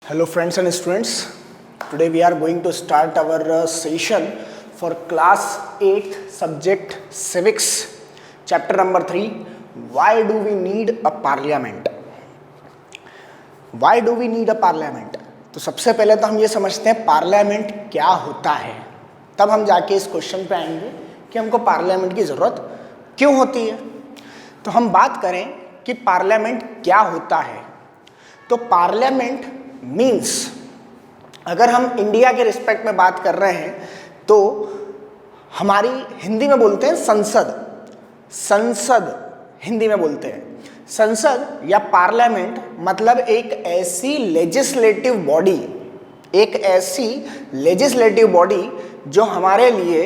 Hello friends and students, today we are going to start our session for class 8 subject civics, chapter number 3. Why do we need a parliament? Why do we need a parliament? तो सबसे पहले तो हम ये समझते हैं parliament क्या होता है, तब हम जाके इस क्वेश्चन पे आएंगे कि हमको पार्लियामेंट की ज़रूरत क्यों होती है। तो हम बात करें कि पार्लियामेंट क्या होता है, तो पार्लियामेंट मीन्स, अगर हम इंडिया के रिस्पेक्ट में बात कर रहे हैं तो हमारी हिंदी में बोलते हैं संसद हिंदी में बोलते हैं संसद या पार्लियामेंट, मतलब एक ऐसी लेजिस्लेटिव बॉडी जो हमारे लिए,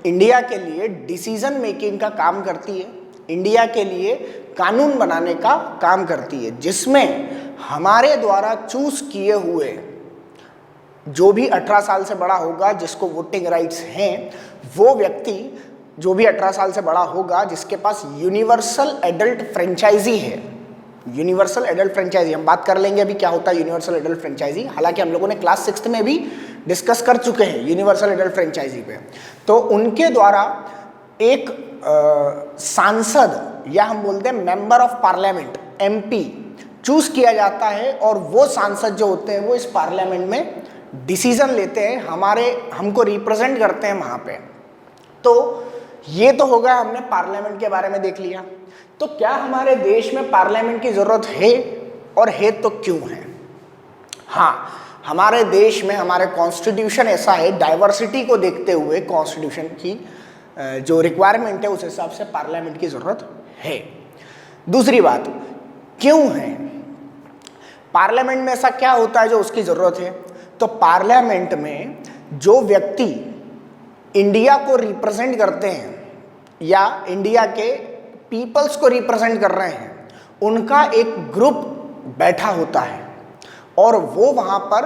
इंडिया के लिए डिसीजन मेकिंग का काम करती है, इंडिया के लिए कानून बनाने का काम करती है, जिसमें हमारे द्वारा चूज किए हुए जो भी 18 साल से बड़ा होगा, जिसको वोटिंग राइट्स हैं, वो व्यक्ति जो भी 18 साल से बड़ा होगा, जिसके पास यूनिवर्सल एडल्ट फ्रेंचाइजी है। यूनिवर्सल एडल्ट फ्रेंचाइजी हम बात कर लेंगे अभी क्या होता है यूनिवर्सल एडल्ट फ्रेंचाइजी, हालांकि हम लोगों ने क्लास 6 में भी डिस्कस कर चुके हैं यूनिवर्सल एडल्ट फ्रेंचाइजी पे। तो उनके द्वारा एक सांसद या हम बोलते हैं member of parliament MP choose किया जाता है, और वो सांसद जो होते हैं वो इस पार्लियामेंट में डिसीजन लेते हैं, हमको रिप्रेजेंट करते हैं वहाँ पे। तो ये तो होगा, हमने पार्लियामेंट के बारे में देख लिया। तो क्या हमारे देश में पार्लियामेंट की ज़रूरत है, और है तो क्यों है? हाँ, हमारे देश में हमारे कॉन्स्टिट्यूशन ऐसा है, डाइवर्सिटी को देखते हुए कॉन्स्टिट्यूशन की जो रिक्वायरमेंट है उस हिसाब से पार्लियामेंट की ज़रूरत है। दूसरी बात, क्यों है पार्लियामेंट में ऐसा क्या होता है जो उसकी ज़रूरत है? तो पार्लियामेंट में जो व्यक्ति इंडिया को रिप्रेजेंट करते हैं या इंडिया के पीपल्स को रिप्रेजेंट कर रहे हैं, उनका एक ग्रुप बैठा होता है और वो वहाँ पर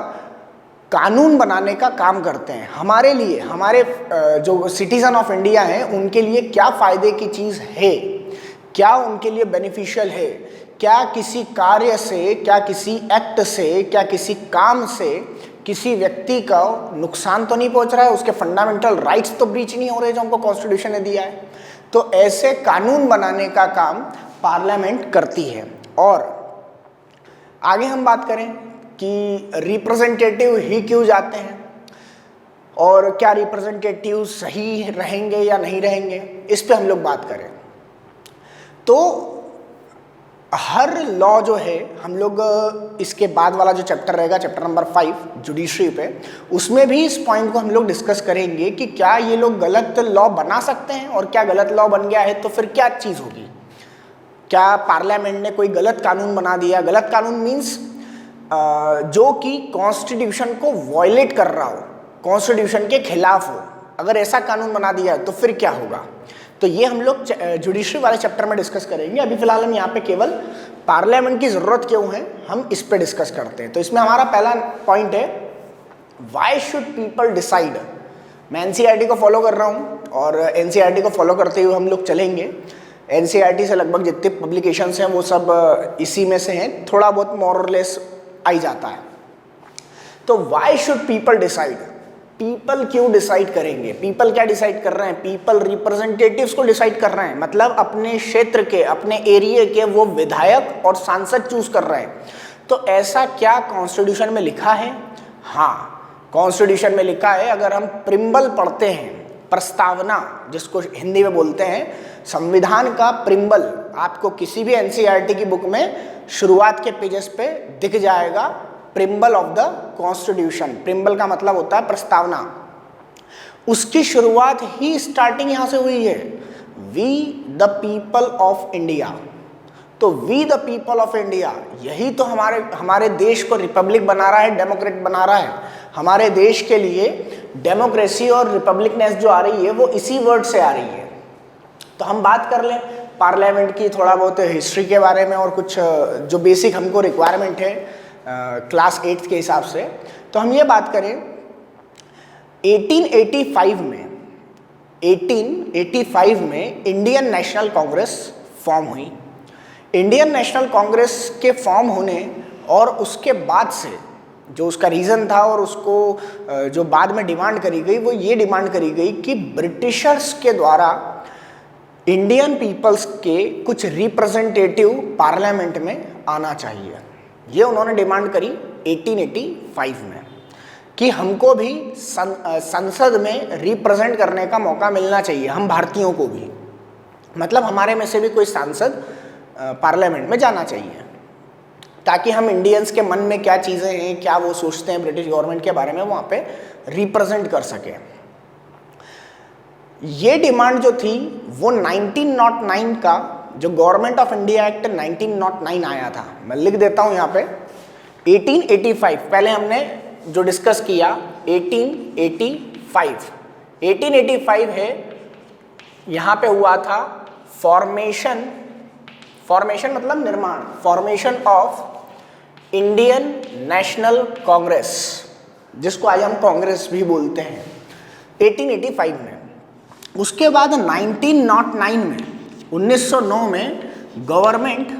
कानून बनाने का काम करते हैं। हमारे लिए, हमारे जो सिटीज़न ऑफ इंडिया हैं, उनके लिए क्या फ़ायदे की चीज़ है, क्या उनके लिए बेनिफिशियल है, क्या किसी कार्य से, क्या किसी एक्ट से, क्या किसी काम से किसी व्यक्ति का नुकसान तो नहीं पहुंच रहा है, उसके फंडामेंटल राइट्स तो ब्रीच नहीं हो रहे जो हमको कॉन्स्टिट्यूशन ने दिया है। तो ऐसे कानून बनाने का काम पार्लियामेंट करती है। और आगे हम बात करें कि रिप्रेजेंटेटिव ही क्यों जाते हैं, और क्या रिप्रेजेंटेटिव सही रहेंगे या नहीं रहेंगे, इस पे हम लोग बात करें। तो हर लॉ जो है, हम लोग इसके बाद वाला जो चैप्टर रहेगा, चैप्टर नंबर 5 जुडिशरी पे, उसमें भी इस पॉइंट को हम लोग डिस्कस करेंगे कि क्या ये लोग गलत लॉ बना सकते हैं, और क्या गलत लॉ बन गया है तो फिर क्या चीज़ होगी। क्या पार्लियामेंट ने कोई गलत कानून बना दिया? गलत कानून मीन्स जो कि कॉन्स्टिट्यूशन को वॉयलेट कर रहा हो, कॉन्स्टिट्यूशन के खिलाफ हो, अगर ऐसा कानून बना दिया है तो फिर क्या होगा। तो ये हम लोग जुडिशरी वाले चैप्टर में डिस्कस करेंगे। अभी फिलहाल हम यहाँ पे केवल पार्लियामेंट की ज़रूरत क्यों है, हम इस पे डिस्कस करते हैं। तो इसमें हमारा पहला पॉइंट है, व्हाई शुड पीपल डिसाइड। मैं NCERT को फॉलो कर रहा हूँ, और NCERT को फॉलो करते हुए हम लोग चलेंगे। NCERT से लगभग जितने पब्लिकेशंस हैं वो सब इसी में से हैं, थोड़ा बहुत मोर और लेस आई जाता है। तो why should people decide, people क्यों डिसाइड करेंगे? पीपल क्या डिसाइड कर रहे हैं? पीपल रिप्रेजेंटेटिव्स को डिसाइड कर रहे हैं, मतलब अपने क्षेत्र के, अपने एरिया के वो विधायक और सांसद चूज कर रहे हैं। तो ऐसा क्या कॉन्स्टिट्यूशन में लिखा है? हाँ, कॉन्स्टिट्यूशन में लिखा है। अगर हम प्रिम्बल पढ़ते हैं, प्रस्तावना जिसको हिंदी में बोलते हैं, संविधान का प्रिम्बल आपको किसी भी NCERT की बुक में शुरुआत के पेजेस पे दिख जाएगा, preamble of the constitution. Preamble का मतलब होता है प्रस्तावना। उसकी शुरुआत ही स्टार्टिंग यहां से हुई है, we the people of India. तो we the people of India, यही तो हमारे देश को रिपब्लिक बना रहा है, डेमोक्रेट बना रहा है। हमारे देश के लिए डेमोक्रेसी और रिपब्लिकनेस जो आ रही है वो इसी वर्ड से आ रही है। तो हम बात कर लें पार्लियामेंट की, थोड़ा बहुत हिस्ट्री के बारे में, और कुछ जो बेसिक हमको रिक्वायरमेंट है क्लास 8 के हिसाब से। तो हम ये बात करें 1885 में इंडियन नेशनल कांग्रेस फॉर्म हुई। इंडियन नेशनल कांग्रेस के फॉर्म होने और उसके बाद से जो उसका रीज़न था और उसको जो बाद में डिमांड करी गई वो ये डिमांड करी गई कि ब्रिटिशर्स के द्वारा इंडियन पीपल्स के कुछ रिप्रेजेंटेटिव पार्लियामेंट में आना चाहिए। ये उन्होंने डिमांड करी 1885 में कि हमको भी संसद में रिप्रेजेंट करने का मौका मिलना चाहिए, हम भारतीयों को भी, मतलब हमारे में से भी कोई सांसद पार्लियामेंट में जाना चाहिए, ताकि हम इंडियंस के मन में क्या चीज़ें हैं, क्या वो सोचते हैं ब्रिटिश गवर्नमेंट के बारे में, वहाँ पे रिप्रेजेंट कर सकें। ये डिमांड जो थी वो 1909 का जो गवर्नमेंट ऑफ इंडिया एक्ट 1909 आया था, मैं लिख देता हूँ यहाँ पे 1885, पहले हमने जो डिस्कस किया 1885 है, यहाँ पे हुआ था फॉर्मेशन मतलब निर्माण, formation of Indian national Congress, जिसको आज हम कांग्रेस भी बोलते हैं, 1885 में। उसके बाद 1909 में 1909 में गवर्नमेंट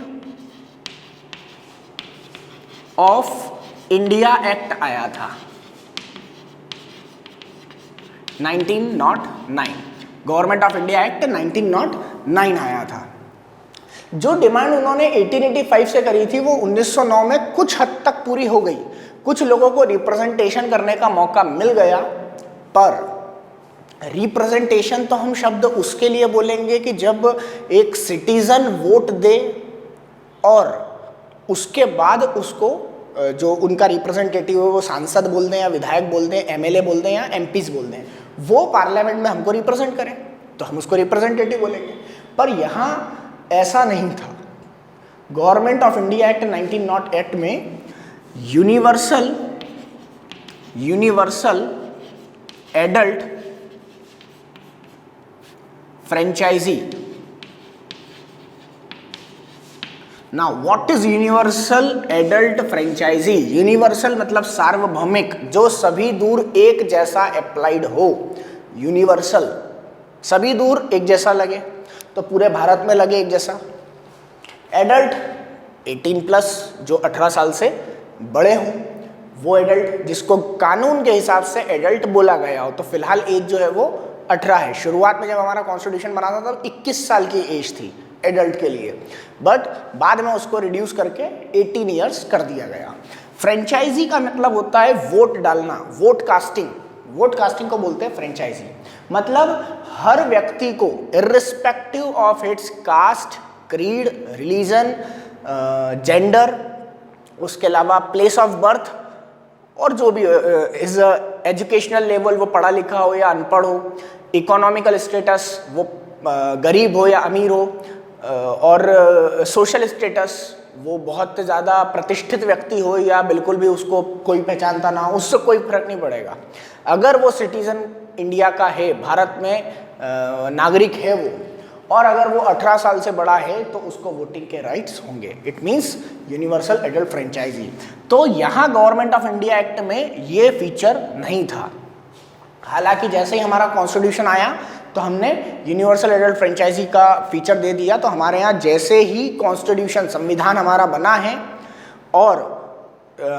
ऑफ इंडिया एक्ट आया था 1909, गवर्नमेंट ऑफ इंडिया एक्ट 1909 आया था। जो डिमांड उन्होंने 1885 से करी थी वो 1909 में कुछ हद तक पूरी हो गई, कुछ लोगों को रिप्रेजेंटेशन करने का मौका मिल गया, पर रिप्रेजेंटेशन तो हम शब्द उसके लिए बोलेंगे कि जब एक सिटीजन वोट दे और उसके बाद उसको जो उनका रिप्रेजेंटेटिव है वो सांसद बोल दें या विधायक बोल दें, एमएलए बोल दें या एमपीज बोल दें, वो पार्लियामेंट में हमको रिप्रेजेंट करें तो हम उसको रिप्रेजेंटेटिव बोलेंगे। पर यहाँ ऐसा नहीं था। गवर्नमेंट ऑफ इंडिया एक्ट 1908 में universal adult franchise. Now what is universal adult franchise? Universal मतलब सार्वभौमिक, जो सभी दूर एक जैसा अप्लाइड हो। यूनिवर्सल सभी दूर एक जैसा लगे, तो पूरे भारत में लगे एक जैसा। एडल्ट 18+, जो 18 साल से बड़े हों, वो एडल्ट, जिसको कानून के हिसाब से एडल्ट बोला गया हो। तो फिलहाल एज जो है वो 18 है। शुरुआत में जब हमारा कॉन्स्टिट्यूशन बना था तब 21 साल की एज थी एडल्ट के लिए, बट बाद में उसको रिड्यूस करके 18 ईयर्स कर दिया गया। फ्रेंचाइजी का मतलब होता है वोट डालना, वोट कास्टिंग को बोलते हैं फ्रेंचाइजी। मतलब हर व्यक्ति को irrespective of its caste, creed, religion, gender, उसके अलावा प्लेस ऑफ बर्थ और जो भी इज एजुकेशनल लेवल, वो पढ़ा लिखा हो या अनपढ़ हो, इकोनॉमिकल स्टेटस, वो गरीब हो या अमीर हो, और सोशल स्टेटस, वो बहुत ज़्यादा प्रतिष्ठित व्यक्ति हो या बिल्कुल भी उसको कोई पहचानता ना हो, उससे कोई फर्क नहीं पड़ेगा। अगर वो सिटीज़न इंडिया का है, भारत में नागरिक है वो, और अगर वो 18 साल से बड़ा है तो उसको वोटिंग के राइट्स होंगे। It means universal adult franchise. तो यहाँ गवर्नमेंट ऑफ इंडिया एक्ट में ये फीचर नहीं था। हालांकि जैसे ही हमारा कॉन्स्टिट्यूशन आया तो हमने यूनिवर्सल एडल्ट फ्रेंचाइजी का फीचर दे दिया। तो हमारे यहाँ जैसे ही कॉन्स्टिट्यूशन, संविधान हमारा बना है और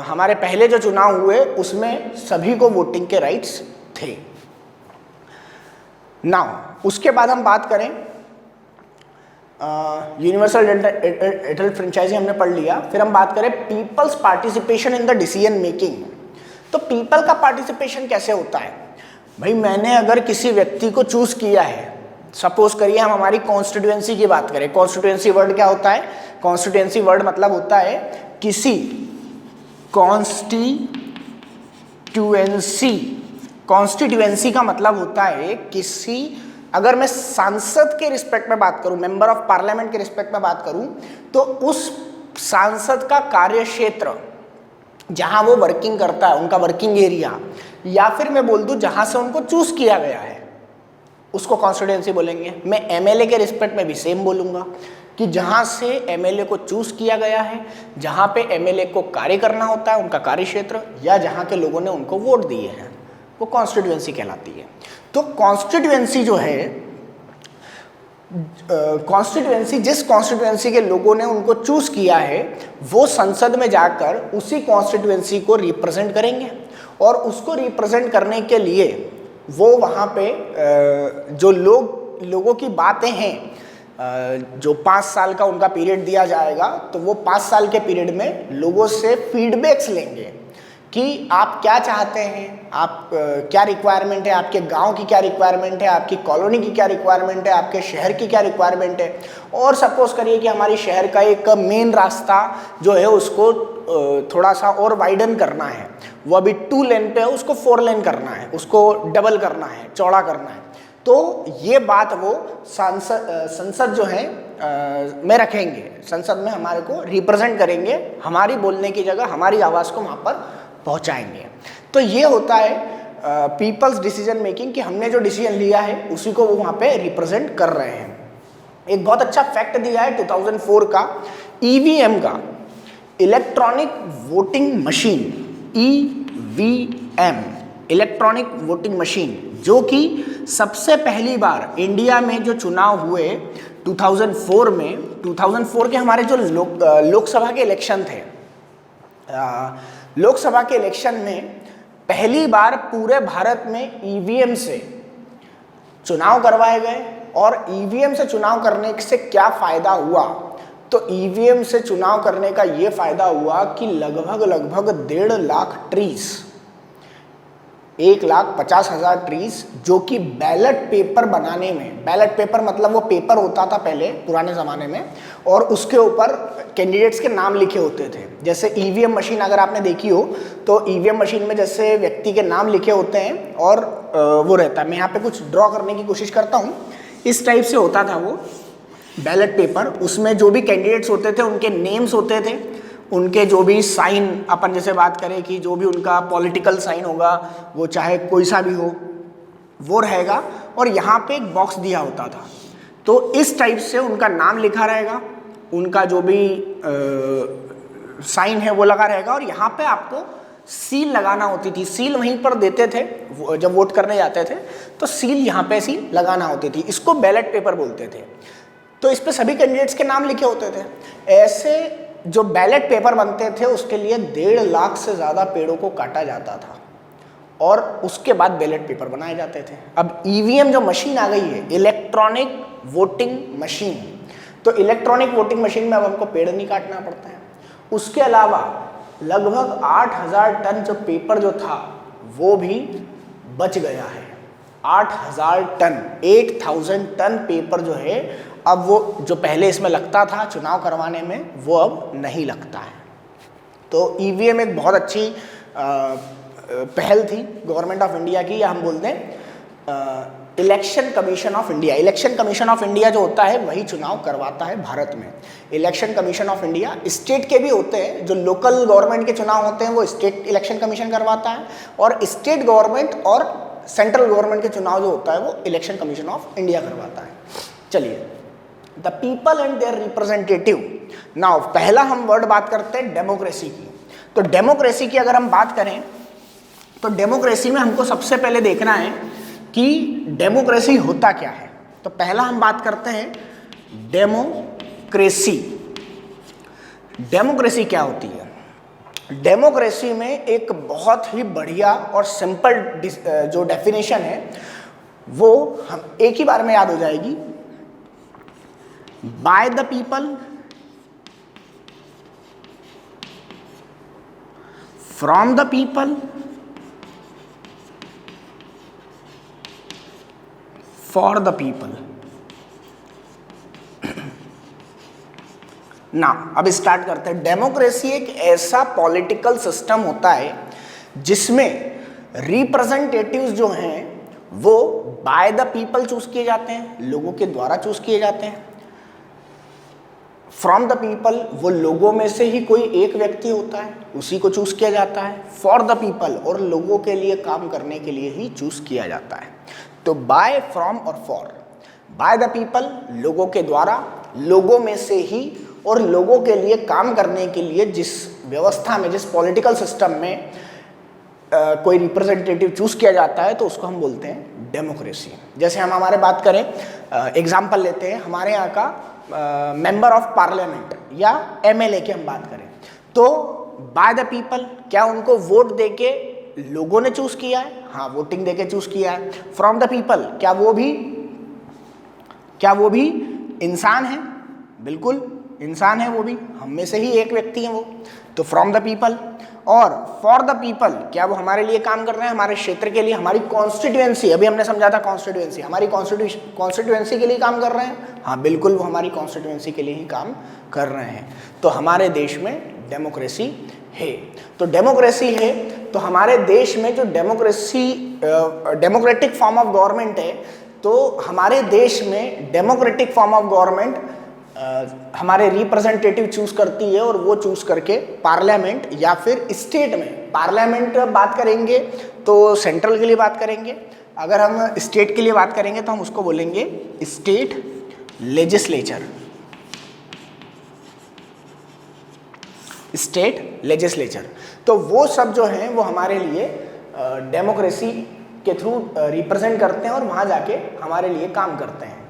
हमारे पहले जो चुनाव हुए उसमें सभी को वोटिंग के राइट्स थे। नाउ उसके बाद हम बात करें, यूनिवर्सल एडल्ट फ्रेंचाइजी हमने पढ़ लिया, फिर हम बात करें peoples participation in the decision making. तो पीपल का पार्टिसिपेशन कैसे होता है? भाई मैंने अगर किसी व्यक्ति को चूज किया है, सपोज करिए हम हमारी कॉन्स्टिट्यूएंसी की बात करें। कॉन्स्टिट्यूएंसी वर्ड क्या होता है? कॉन्स्टिट्यूएंसी वर्ड मतलब होता है किसी कॉन्स्टिट्यूएंसी का मतलब होता है किसी, अगर मैं सांसद के रिस्पेक्ट में बात करूं, मेंबर ऑफ पार्लियामेंट के रिस्पेक्ट में बात करूं, तो उस सांसद का कार्य क्षेत्र जहां वो वर्किंग करता है, उनका वर्किंग एरिया, या फिर मैं बोल दूं जहां से उनको चूज किया गया है, उसको कॉन्स्टिट्यूएंसी बोलेंगे। मैं एमएलए के रिस्पेक्ट में भी सेम बोलूंगा कि जहां से एमएलए को चूज किया गया है, जहां पे एमएलए को कार्य करना होता है, उनका कार्य क्षेत्र, या जहां के लोगों ने उनको वोट दिए हैं, वो कॉन्स्टिट्यूएंसी कहलाती है। तो कॉन्स्टिट्यूएंसी जो है कॉन्स्टिट्यूएंसी, जिस कॉन्स्टिट्यूएंसी के लोगों ने उनको चूज किया है वो संसद में जाकर उसी कॉन्स्टिट्यूएंसी को रिप्रेजेंट करेंगे, और उसको रिप्रेजेंट करने के लिए वो वहाँ पे जो लोगों की बातें हैं, जो 5 साल का उनका पीरियड दिया जाएगा, तो वो 5 साल के पीरियड में लोगों से फीडबैक्स लेंगे कि आप क्या चाहते हैं, आप क्या रिक्वायरमेंट है, आपके गांव की क्या रिक्वायरमेंट है, आपकी कॉलोनी की क्या रिक्वायरमेंट है, आपके शहर की क्या रिक्वायरमेंट है। और सपोज करिए कि हमारी शहर का एक मेन रास्ता जो है उसको थोड़ा सा और वाइडन करना है, वो अभी 2 लेन पे है, उसको 4 लेन करना है, उसको डबल करना है, चौड़ा करना है। तो ये बात वो संसद जो है में रखेंगे, संसद में हमारे को रिप्रेजेंट करेंगे, हमारी बोलने की जगह हमारी आवाज़ को वहाँ पर पहुँचाएंगे। तो ये होता है पीपल्स डिसीजन मेकिंग, कि हमने जो डिसीजन लिया है उसी को वो वहाँ पे रिप्रेजेंट कर रहे हैं। एक बहुत अच्छा फैक्ट दिया है 2004 का, ईवीएम का, electronic voting machine, EVM, electronic voting machine, जो कि सबसे पहली बार इंडिया में जो चुनाव हुए 2004 में, 2004 के हमारे जो लोकसभा के इलेक्शन थे, लोकसभा के इलेक्शन में पहली बार पूरे भारत में ईवीएम से चुनाव करवाए गए। और ईवीएम से चुनाव करने से क्या फ़ायदा हुआ, तो ईवीएम से चुनाव करने का ये फ़ायदा हुआ कि लगभग 1.5 लाख ट्रीज, 1,50,000 ट्रीज, जो कि बैलेट पेपर बनाने में, बैलेट पेपर मतलब वो पेपर होता था पहले पुराने ज़माने में, और उसके ऊपर कैंडिडेट्स के नाम लिखे होते थे। जैसे ईवीएम मशीन अगर आपने देखी हो तो ईवीएम मशीन में जैसे व्यक्ति के नाम लिखे होते हैं और वो रहता है। मैं यहाँ पे कुछ ड्रॉ करने की कोशिश करता हूँ। इस टाइप से होता था वो बैलेट पेपर, उसमें जो भी कैंडिडेट्स होते थे उनके नेम्स होते थे, उनके जो भी साइन, अपन जैसे बात करें कि जो भी उनका पॉलिटिकल साइन होगा, वो चाहे कोई सा भी हो, वो रहेगा, और यहाँ पे एक बॉक्स दिया होता था। तो इस टाइप से उनका नाम लिखा रहेगा, उनका जो भी साइन है वो लगा रहेगा, और यहाँ पे आपको सील लगाना होती थी। सील वहीं पर देते थे जब वोट करने जाते थे, तो सील यहाँ पे सील लगाना होती थी। इसको बैलेट पेपर बोलते थे। तो इस पे सभी कैंडिडेट्स के नाम लिखे होते थे। ऐसे जो बैलेट पेपर बनते थे उसके लिए 1.5 लाख से ज़्यादा पेड़ों को काटा जाता था, और उसके बाद बैलेट पेपर बनाए जाते थे। अब ईवीएम जो मशीन आ गई है, इलेक्ट्रॉनिक वोटिंग मशीन, तो इलेक्ट्रॉनिक वोटिंग मशीन में अब हमको पेड़ नहीं काटना पड़ता है। उसके अलावा लगभग 8,000 टन जो पेपर जो था वो भी बच गया है। 8,000 टन, 8,000 टन पेपर जो है, अब वो जो पहले इसमें लगता था चुनाव करवाने में, वो अब नहीं लगता है। तो ईवीएम एक बहुत अच्छी पहल थी गवर्नमेंट ऑफ इंडिया की, या हम बोलते हैं election commission of India. Election commission of India जो होता है वही चुनाव करवाता है भारत में। Election commission of India, state के भी होते हैं, जो लोकल गवर्नमेंट के चुनाव होते हैं वो स्टेट इलेक्शन कमीशन करवाता है, और स्टेट गवर्नमेंट और सेंट्रल गवर्नमेंट के चुनाव जो होता है वो इलेक्शन कमीशन ऑफ इंडिया करवाता है। चलिए, the people and their representative. Now पहला हम वर्ड बात करते हैं डेमोक्रेसी की। तो डेमोक्रेसी की अगर हम बात करें तो डेमोक्रेसी में हमको सबसे पहले देखना है कि डेमोक्रेसी होता क्या है। तो पहला हम बात करते हैं डेमोक्रेसी। डेमोक्रेसी क्या होती है? डेमोक्रेसी में एक बहुत ही बढ़िया और सिंपल जो डेफिनेशन है वो हम एक ही बार में याद हो जाएगी। By the people, from the people, for the people. ना अब स्टार्ट करते हैं। डेमोक्रेसी एक ऐसा पॉलिटिकल सिस्टम होता है जिसमें रिप्रेजेंटेटिव्स जो हैं वो बाय द पीपल चूज किए जाते हैं, लोगों के द्वारा चूज किए जाते हैं। फ्रॉम द पीपल, वो लोगों में से ही कोई एक व्यक्ति होता है, उसी को चूज किया जाता है। फॉर द पीपल, और लोगों के लिए काम करने के लिए ही चूज किया जाता है। तो बाय, फ्रॉम और फॉर। बाय द पीपल, लोगों के द्वारा, लोगों में से ही, और लोगों के लिए काम करने के लिए जिस व्यवस्था में, जिस पॉलिटिकल सिस्टम में कोई रिप्रेजेंटेटिव चूज किया जाता है तो उसको हम बोलते हैं डेमोक्रेसी। जैसे हम हमारे बात करें, एग्जाम्पल लेते हैं हमारे यहाँ का मेंबर ऑफ पार्लियामेंट या एमएलए की हम बात करें, तो बाय द पीपल, क्या उनको वोट देके लोगों ने चूज किया है? हाँ, वोटिंग देके चूज किया है। फ्रॉम द पीपल, क्या वो भी इंसान है? बिल्कुल इंसान है, वो भी हम में से ही एक व्यक्ति है वो, तो फ्रॉम द पीपल। और फॉर द पीपल, क्या वो हमारे लिए काम कर रहे हैं, हमारे क्षेत्र के लिए, हमारी कॉन्स्टिट्यूएंसी, अभी हमने समझा था कॉन्स्टिट्यूएंसी, हमारी कॉन्स्टिट्यूएंसी के लिए काम कर रहे हैं? हाँ बिल्कुल, वो हमारी कॉन्स्टिट्यूएंसी के लिए ही काम कर रहे हैं। तो हमारे देश में डेमोक्रेसी है। तो डेमोक्रेसी है तो हमारे देश में जो डेमोक्रेटिक फॉर्म ऑफ गवर्नमेंट है, तो हमारे देश में डेमोक्रेटिक फॉर्म ऑफ गवर्नमेंट हमारे रिप्रेजेंटेटिव चूज करती है, और वो चूज करके पार्लियामेंट या फिर स्टेट में, पार्लियामेंट बात करेंगे तो सेंट्रल के लिए बात करेंगे, अगर हम स्टेट के लिए बात करेंगे तो हम उसको बोलेंगे स्टेट लेजिस्लेचर। स्टेट लेजिस्लेचर, तो वो सब जो हैं वो हमारे लिए डेमोक्रेसी के थ्रू रिप्रेजेंट करते हैं और वहाँ जाके हमारे लिए काम करते हैं।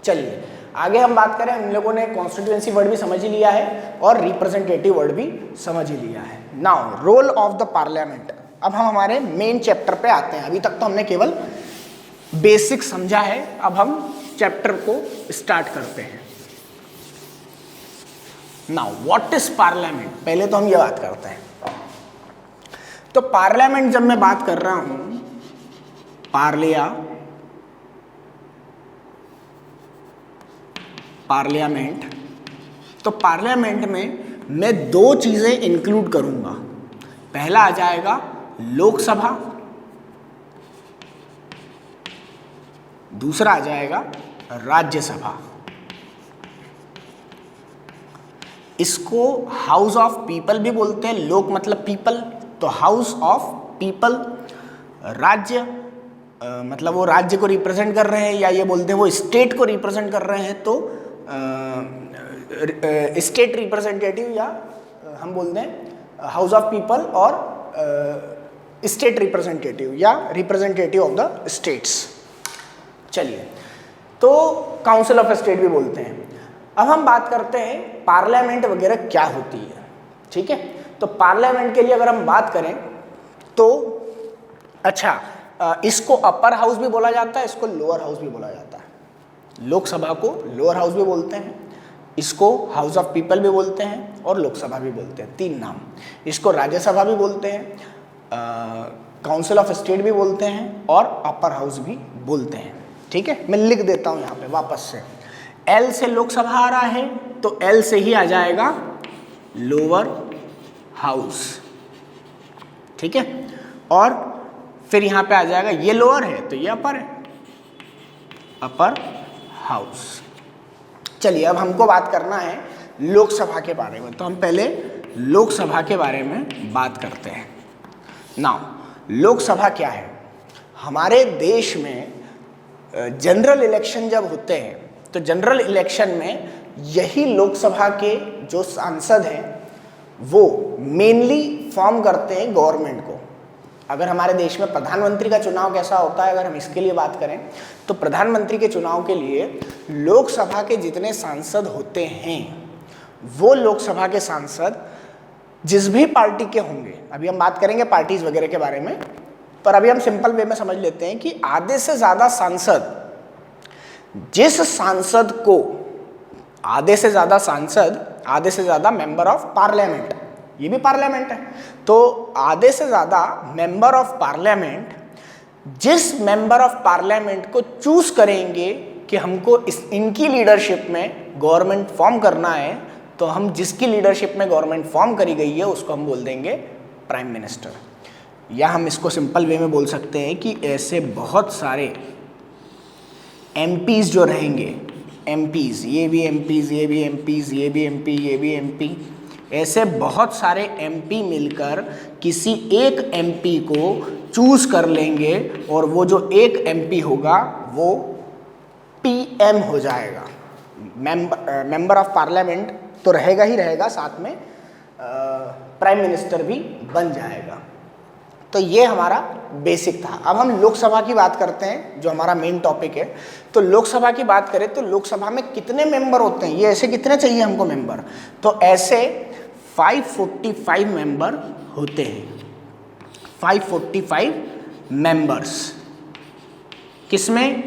चलिए आगे हम बात करें, हम लोगों ने कॉन्स्टिट्यूएंसी वर्ड भी समझ ही लिया है और रिप्रेजेंटेटिव वर्ड भी समझ ही लिया है। Now role of the parliament. अब हम हमारे मेन चैप्टर पे आते हैं। अभी तक तो हमने केवल बेसिक समझा है, अब हम चैप्टर को स्टार्ट करते हैं। नाउ व्हाट इज पार्लियामेंट, पहले तो हम ये बात करते हैं। तो पार्लियामेंट जब मैं बात कर रहा हूं, पार्लियामेंट, तो पार्लियामेंट में मैं दो चीजें इंक्लूड करूंगा। पहला आ जाएगा लोकसभा, दूसरा आ जाएगा राज्यसभा। इसको हाउस ऑफ पीपल भी बोलते हैं, लोक मतलब पीपल, तो हाउस ऑफ पीपल। राज्य मतलब वो राज्य को रिप्रेजेंट कर रहे हैं, या ये बोलते हैं वो स्टेट को रिप्रेजेंट कर रहे हैं, तो स्टेट रिप्रेजेंटेटिव, या हम बोलते हैं हाउस ऑफ पीपल और स्टेट रिप्रेजेंटेटिव या रिप्रेजेंटेटिव ऑफ द स्टेट्स। चलिए, तो काउंसिल ऑफ स्टेट भी बोलते हैं। अब हम बात करते हैं पार्लियामेंट वगैरह क्या होती है। ठीक है, तो पार्लियामेंट के लिए अगर हम बात करें तो अच्छा, इसको अपर हाउस भी बोला जाता है, इसको लोअर हाउस भी बोला जाता है। लोकसभा को लोअर हाउस भी बोलते हैं, इसको हाउस ऑफ पीपल भी बोलते हैं और लोकसभा भी बोलते हैं, तीन नाम। इसको राज्यसभा भी बोलते हैं, काउंसिल ऑफ स्टेट भी बोलते हैं और अपर हाउस भी बोलते हैं। ठीक है, मैं लिख देता हूँ यहाँ पे वापस से। एल से लोकसभा आ रहा है तो एल से ही आ जाएगा लोअर हाउस। ठीक है, और फिर यहाँ पे आ जाएगा, ये लोअर है तो ये अपर है, अपर हाउस। चलिए, अब हमको बात करना है लोकसभा के बारे में, तो हम पहले लोकसभा के बारे में बात करते हैं। नाउ लोकसभा क्या है? हमारे देश में जनरल इलेक्शन जब होते हैं तो जनरल इलेक्शन में यही लोकसभा के जो सांसद हैं वो मेनली फॉर्म करते हैं गवर्नमेंट को। अगर हमारे देश में प्रधानमंत्री का चुनाव कैसा होता है, अगर हम इसके लिए बात करें तो प्रधानमंत्री के चुनाव के लिए लोकसभा के जितने सांसद होते हैं वो लोकसभा के सांसद जिस भी पार्टी के होंगे, अभी हम बात करेंगे पार्टीज वगैरह के बारे में, पर अभी हम सिंपल वे में समझ लेते हैं कि आधे से ज़्यादा सांसद, जिस सांसद को आधे से ज़्यादा मेंबर ऑफ पार्लियामेंट, ये भी पार्लियामेंट है, तो आधे से ज़्यादा मेंबर ऑफ पार्लियामेंट जिस मेंबर ऑफ पार्लियामेंट को चूज करेंगे कि हमको इनकी लीडरशिप में गवर्नमेंट फॉर्म करना है, तो हम जिसकी लीडरशिप में गवर्नमेंट फॉर्म करी गई है उसको हम बोल देंगे प्राइम मिनिस्टर। या हम इसको सिंपल वे में बोल सकते हैं कि ऐसे बहुत सारे एमपीज जो रहेंगे, एमपीज, ये भी एमपीज, ये भी एमपीज, ये भी एमपी, ये भी एमपी, ऐसे बहुत सारे एमपी मिलकर किसी एक एमपी को चूज कर लेंगे और वो जो एक एमपी होगा वो पीएम हो जाएगा। मेंबर ऑफ पार्लियामेंट तो रहेगा ही रहेगा, साथ में प्राइम मिनिस्टर भी बन जाएगा। तो ये हमारा बेसिक था। अब हम लोकसभा की बात करते हैं, जो हमारा मेन टॉपिक है। तो लोकसभा की बात करें तो लोकसभा में कितने मेंबर होते हैं, ये ऐसे कितने चाहिए हमको मेंबर, तो ऐसे 545 मेंबर होते हैं। 545 मेंबर्स किसमें,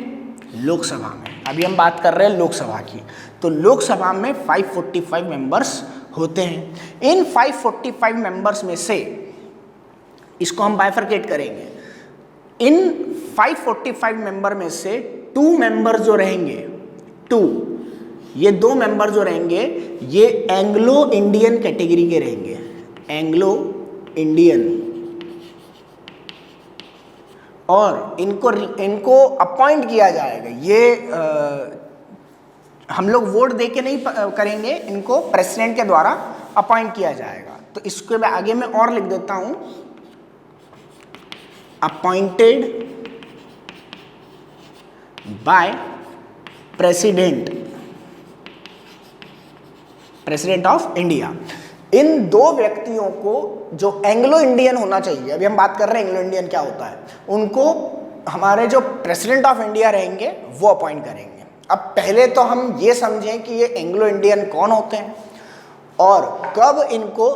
लोकसभा में। अभी हम बात कर रहे हैं लोकसभा की। तो लोकसभा में 545 मेंबर्स होते हैं। इन 545 मेंबर्स में से इसको हम बाइफरकेट करेंगे। इन 545 मेंबर में से 2 मेंबर जो रहेंगे, 2, ये 2 मेंबर जो रहेंगे ये एंग्लो इंडियन कैटेगरी के रहेंगे, एंग्लो इंडियन, और इनको अपॉइंट किया जाएगा। ये हम लोग वोट दे के नहीं करेंगे, इनको प्रेसिडेंट के द्वारा अपॉइंट किया जाएगा। तो इसके आगे मैं और लिख देता हूं, appointed by president of India. इन 2 व्यक्तियों को जो एंग्लो इंडियन होना चाहिए, अभी हम बात कर रहे हैं एंग्लो इंडियन क्या होता है, उनको हमारे जो प्रेसिडेंट ऑफ इंडिया रहेंगे वो अपॉइंट करेंगे। अब पहले तो हम ये समझें कि ये एंग्लो इंडियन कौन होते हैं और कब इनको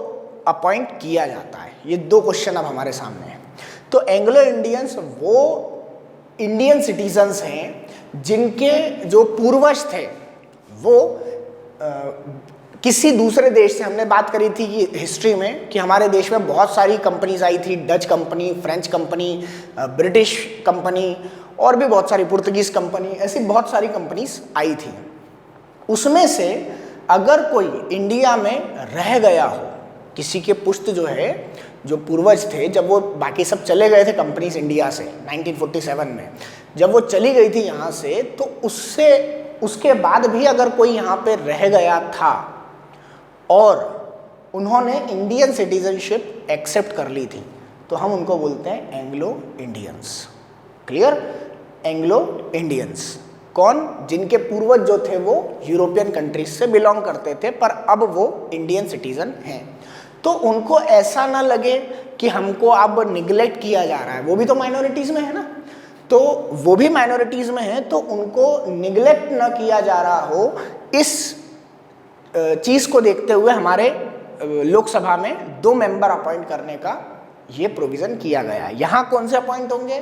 अपॉइंट किया जाता है। ये 2 क्वेश्चन अब हमारे सामने हैं। तो एंग्लो इंडियंस वो इंडियन सिटीजन्स हैं जिनके जो पूर्वज थे वो किसी दूसरे देश से, हमने बात करी थी कि हिस्ट्री में कि हमारे देश में बहुत सारी कंपनीज आई थी, Dutch company, French company, British company और भी बहुत सारी, पुर्तगीज कंपनी, ऐसी बहुत सारी कंपनीज आई थी। उसमें से अगर कोई इंडिया में रह गया हो, किसी के पुश्त जो है, जो पूर्वज थे, जब वो बाकी सब चले गए थे कंपनीज इंडिया से 1947 में, जब वो चली गई थी यहाँ से, तो उसके बाद भी अगर कोई यहाँ पे रह गया था और उन्होंने इंडियन सिटीजनशिप एक्सेप्ट कर ली थी, तो हम उनको बोलते हैं Anglo Indians. Clear? Anglo Indians कौन? जिनके पूर्वज जो थे वो यूरोपियन कंट्रीज से बिलोंग करते थे पर अब वो इंडियन सिटीजन हैं। तो उनको ऐसा ना लगे कि हमको अब निगलेक्ट किया जा रहा है, वो भी तो माइनॉरिटीज़ में है ना, तो वो भी माइनॉरिटीज़ में है, तो उनको निगलेक्ट ना किया जा रहा हो, इस चीज़ को देखते हुए हमारे लोकसभा में 2 मेंबर अपॉइंट करने का ये प्रोविज़न किया गया है। यहाँ कौन से अपॉइंट होंगे?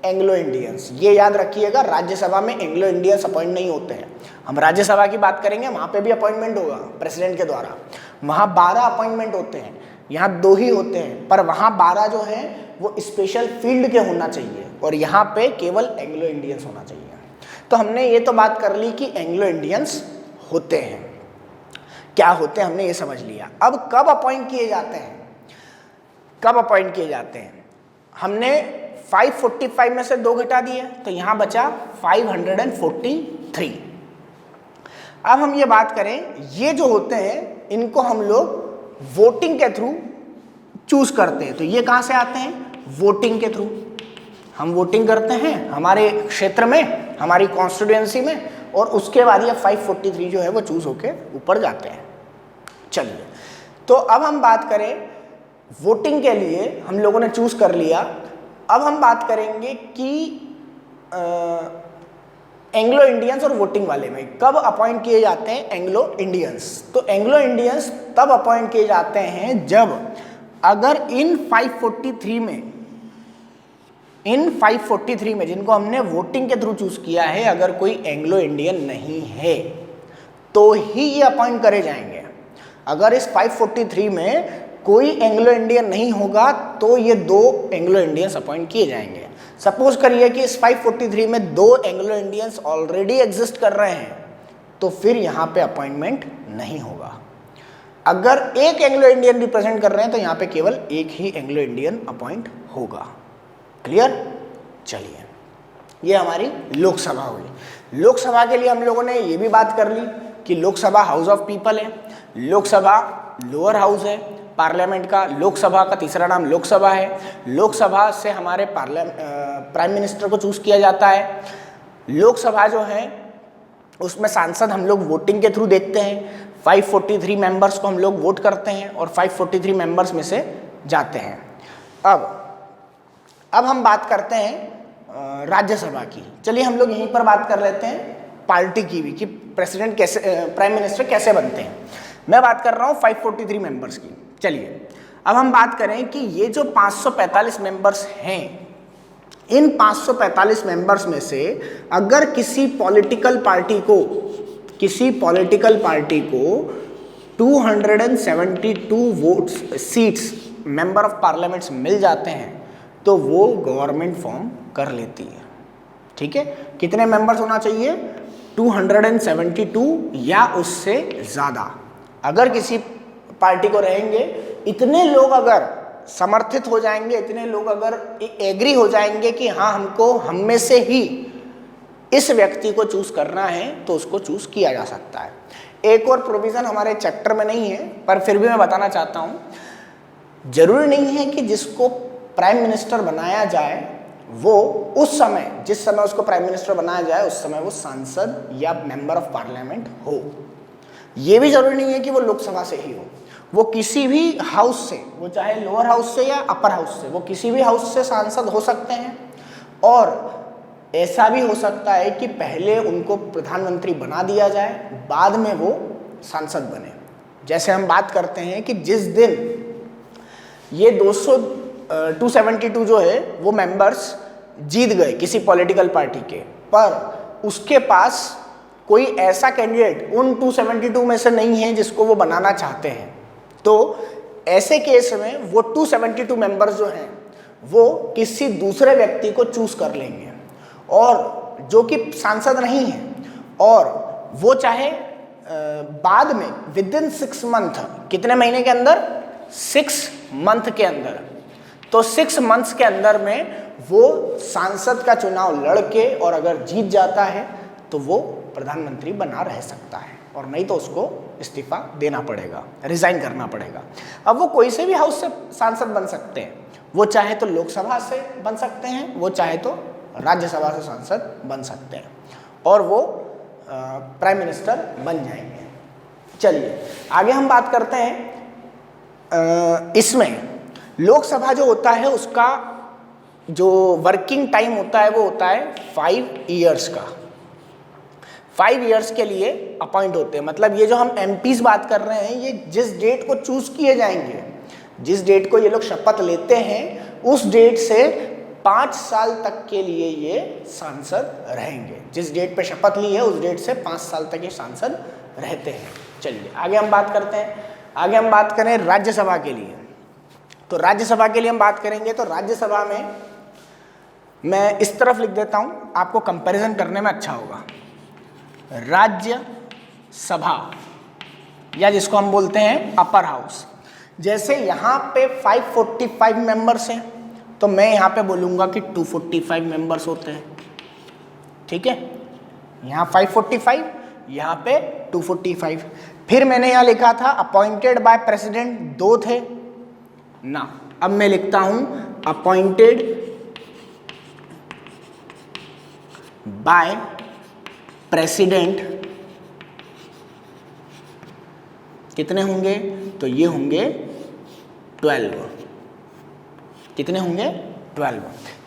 Anglo Indians. ये याद रखिएगा, राज्यसभा में एंग्लो इंडियंस अपॉइंट नहीं होते हैं। हम राज्यसभा की बात करेंगे, वहाँ पे भी अपॉइंटमेंट होगा प्रेसिडेंट के द्वारा, वहाँ 12 अपॉइंटमेंट होते हैं, यहाँ 2 ही होते हैं, पर वहाँ 12 जो है वो स्पेशल फील्ड के होना चाहिए और यहाँ पे केवल एंग्लो इंडियंस होना चाहिए। तो हमने ये तो बात कर ली कि एंग्लो इंडियंस होते हैं, क्या होते हैं हमने ये समझ लिया। अब कब अपॉइंट किए जाते हैं, कब अपॉइंट किए जाते हैं? हमने 545 में से 2 घटा दिए तो यहाँ बचा 543। अब हम ये बात करें, ये जो होते हैं इनको हम लोग वोटिंग के थ्रू चूज करते हैं। तो ये कहाँ से आते हैं? वोटिंग के थ्रू। हम वोटिंग करते हैं हमारे क्षेत्र में, हमारी कॉन्स्टिट्यूएंसी में, और उसके बाद ये 543 जो है वो चूज होके ऊपर जाते हैं। चलिए, तो अब हम बात करें वोटिंग के लिए हम लोगों ने चूज कर लिया। अब हम बात करेंगे कि एंग्लो इंडियंस और वोटिंग वाले में कब अपॉइंट किए जाते हैं एंग्लो इंडियंस। तो एंग्लो इंडियंस तब अपॉइंट किए जाते हैं जब अगर इन 543 में जिनको हमने वोटिंग के थ्रू चूज किया है, अगर कोई एंग्लो इंडियन नहीं है तो ही ये अपॉइंट करे जाएंगे। अगर इस 543 में कोई एंग्लो इंडियन नहीं होगा तो ये 2 एंग्लो इंडियंस अपॉइंट किए जाएंगे। सपोज करिए कि इस 543 में 2 एंग्लो इंडियंस ऑलरेडी एग्जिस्ट कर रहे हैं, तो फिर यहाँ पे अपॉइंटमेंट नहीं होगा। अगर एक एंग्लो इंडियन रिप्रेजेंट कर रहे हैं तो यहाँ पे केवल एक ही एंग्लो इंडियन अपॉइंट होगा। क्लियर? चलिए, ये हमारी लोकसभा हुई। लोकसभा के लिए हम लोगों ने ये भी बात कर ली कि लोकसभा हाउस ऑफ पीपल है, लोकसभा लोअर हाउस है पार्लियामेंट का, लोकसभा का तीसरा नाम लोकसभा है। लोकसभा से हमारे प्राइम मिनिस्टर को चूज किया जाता है। लोकसभा जो है उसमें सांसद हम लोग वोटिंग के थ्रू देखते हैं। 543 मेंबर्स को हम लोग वोट करते हैं और 543 मेंबर्स में से जाते हैं। अब अब हम बात करते हैं राज्यसभा की। चलिए हम लोग यहीं पर बात कर लेते हैं पार्टी की भी, कि प्रेसिडेंट कैसे, प्राइम मिनिस्टर कैसे बनते हैं। मैं बात कर रहा हूँ 543 मेंबर्स की। चलिए अब हम बात करें कि ये जो 545 मेंबर्स हैं, इन 545 मेंबर्स में से अगर किसी पॉलिटिकल पार्टी को 272 votes seats member of parliaments मिल जाते हैं तो वो गवर्नमेंट फॉर्म कर लेती है। ठीक है, कितने मेंबर्स होना चाहिए? 272 या उससे ज़्यादा। अगर किसी पार्टी को रहेंगे, इतने लोग अगर समर्थित हो जाएंगे, इतने लोग अगर एग्री हो जाएंगे कि हाँ हमको हम में से ही इस व्यक्ति को चूज करना है, तो उसको चूज किया जा सकता है। एक और प्रोविजन हमारे चैप्टर में नहीं है, पर फिर भी मैं बताना चाहता हूँ, जरूरी नहीं है कि जिसको प्राइम मिनिस्टर बनाया जाए वो उस समय, जिस समय उसको प्राइम मिनिस्टर बनाया जाए उस समय वो सांसद या मेंबर ऑफ पार्लियामेंट हो। ये भी जरूरी नहीं है कि वो लोकसभा से ही हो, वो किसी भी हाउस से, वो चाहे लोअर हाउस से या अपर हाउस से, वो किसी भी हाउस से सांसद हो सकते हैं। और ऐसा भी हो सकता है कि पहले उनको प्रधानमंत्री बना दिया जाए, बाद में वो सांसद बने। जैसे हम बात करते हैं कि जिस दिन ये 272 जो है वो मेंबर्स जीत गए किसी पॉलिटिकल पार्टी के, पर उसके पास कोई ऐसा कैंडिडेट उन 272 में से नहीं है जिसको वो बनाना चाहते हैं, तो ऐसे केस में वो 272 मेंबर्स जो हैं वो किसी दूसरे व्यक्ति को चूज कर लेंगे, और जो कि सांसद नहीं है, और वो चाहे बाद में विदिन 6 मंथ, कितने महीने के अंदर? 6 मंथ के अंदर, तो 6 मंथ्स के अंदर में वो सांसद का चुनाव लड़के और अगर जीत जाता है तो वो प्रधानमंत्री बना रह सकता है, और नहीं तो उसको इस्तीफा देना पड़ेगा, रिजाइन करना पड़ेगा। अब वो कोई से भी हाउस से सांसद बन सकते हैं, वो चाहे तो लोकसभा से बन सकते हैं, वो चाहे तो राज्यसभा से सांसद बन सकते हैं, और वो प्राइम मिनिस्टर बन जाएंगे। चलिए आगे हम बात करते हैं, इसमें लोकसभा जो होता है उसका जो वर्किंग टाइम होता है वो होता है 5 इयर्स का। 5 इयर्स के लिए अपॉइंट होते हैं। मतलब ये जो हम एमपीज बात कर रहे हैं, ये जिस डेट को चूज किए जाएंगे, जिस डेट को ये लोग शपथ लेते हैं, उस डेट से 5 साल तक के लिए ये सांसद रहेंगे। जिस डेट पे शपथ ली है उस डेट से 5 साल तक ये सांसद रहते हैं। चलिए आगे हम बात करते हैं। आगे हम बात करें राज्यसभा के लिए, तो राज्यसभा के लिए हम बात करेंगे, तो राज्यसभा में मैं इस तरफ लिख देता हूं, आपको कंपैरिजन करने में अच्छा होगा। राज्यसभा, या जिसको हम बोलते हैं अपर हाउस, जैसे यहाँ पे 545 मेंबर्स हैं, तो मैं यहाँ पे बोलूँगा कि 245 मेंबर्स होते हैं। ठीक है, यहाँ 545, यहाँ पे 245। फिर मैंने यहाँ लिखा था अपॉइंटेड बाय प्रेसिडेंट, 2 थे ना, अब मैं लिखता हूँ अपॉइंटेड बाय प्रेसिडेंट, कितने होंगे? तो ये होंगे 12। कितने होंगे? 12।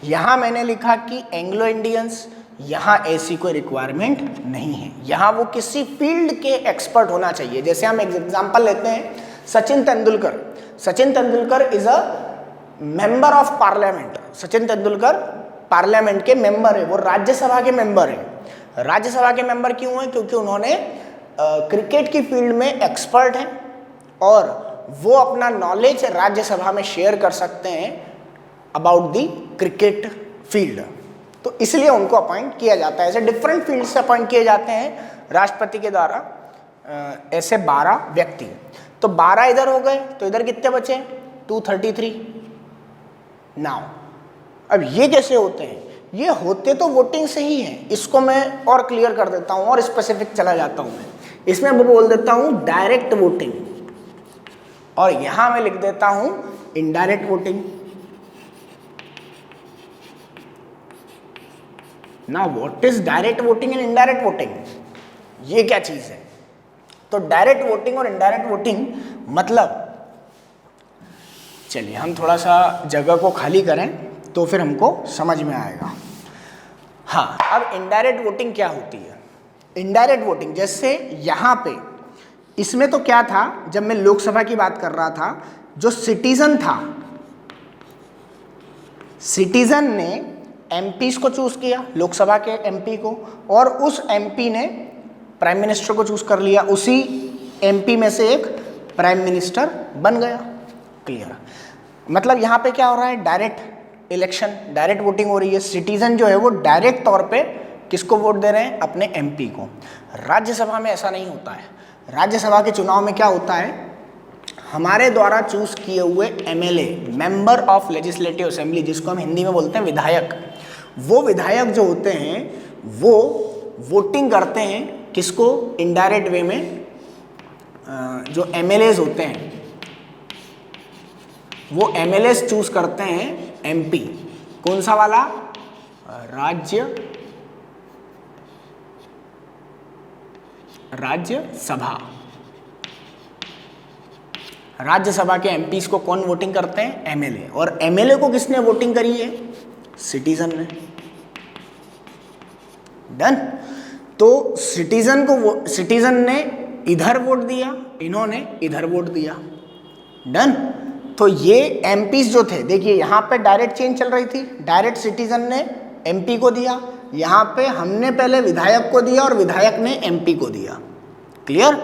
यहां मैंने लिखा कि एंग्लो इंडियंस, यहां ऐसी कोई रिक्वायरमेंट नहीं है, यहां वो किसी फील्ड के एक्सपर्ट होना चाहिए। जैसे हम एग्जांपल लेते हैं Sachin Tendulkar. Sachin Tendulkar is a member of parliament. Sachin Tendulkar parliament के मेंबर है, वो राज्यसभा के मेंबर है। राज्यसभा के मेंबर क्यों हैं? क्योंकि उन्होंने क्रिकेट की फील्ड में एक्सपर्ट हैं और वो अपना नॉलेज राज्यसभा में शेयर कर सकते हैं अबाउट दी क्रिकेट फील्ड, तो इसलिए उनको अपॉइंट किया जाता है। ऐसे डिफरेंट फील्ड से अपॉइंट किए जाते हैं राष्ट्रपति के द्वारा, ऐसे 12 व्यक्ति। तो 12 इधर हो गए, तो इधर कितने बचे? 233। नाउ अब ये कैसे होते हैं? ये होते तो वोटिंग से ही हैं। इसको मैं और क्लियर कर देता हूं और स्पेसिफिक चला जाता हूं। मैं इसमें वो बोल देता हूं डायरेक्ट वोटिंग, और यहां मैं लिख देता हूं indirect voting. Now what is direct voting and indirect voting? ये क्या चीज है? तो डायरेक्ट वोटिंग और इनडायरेक्ट वोटिंग मतलब, चलिए हम थोड़ा सा जगह को खाली करें तो फिर हमको समझ में आएगा। हाँ, अब इनडायरेक्ट वोटिंग क्या होती है? इनडायरेक्ट वोटिंग जैसे यहाँ पे इसमें तो क्या था, जब मैं लोकसभा की बात कर रहा था, जो सिटीजन था, सिटीजन ने एमपीज को चूज किया, लोकसभा के एमपी को, और उस एमपी ने प्राइम मिनिस्टर को चूज कर लिया, उसी एमपी में से एक प्राइम मिनिस्टर बन गया। क्लियर? मतलब यहाँ पे क्या हो रहा है, डायरेक्ट इलेक्शन, डायरेक्ट वोटिंग हो रही है। सिटीजन जो है वो डायरेक्ट तौर पे किसको वोट दे रहे हैं? अपने एमपी को। राज्यसभा में ऐसा नहीं होता है। राज्यसभा के चुनाव में क्या होता है, हमारे द्वारा चूज किए हुए MLA, member of legislative assembly, जिसको हम हिंदी में बोलते हैं विधायक, वो विधायक जो होते हैं वो वोटिंग करते हैं किसको? इनडायरेक्ट वे में जो एमएलएज होते हैं वो एमएलएज चूज करते हैं एमपी। कौन सा वाला? राज्यसभा। राज्यसभा के एमपीज को कौन वोटिंग करते हैं? एमएलए। और एमएलए को किसने वोटिंग करी है? सिटीजन ने। डन। तो सिटीजन ने इधर वोट दिया, इन्होंने इधर वोट दिया। डन। तो ये एमपीज जो थे, देखिए यहाँ पे डायरेक्ट चेंज चल रही थी, डायरेक्ट सिटीजन ने एमपी को दिया, यहाँ पे हमने पहले विधायक को दिया और विधायक ने एमपी को दिया। क्लियर?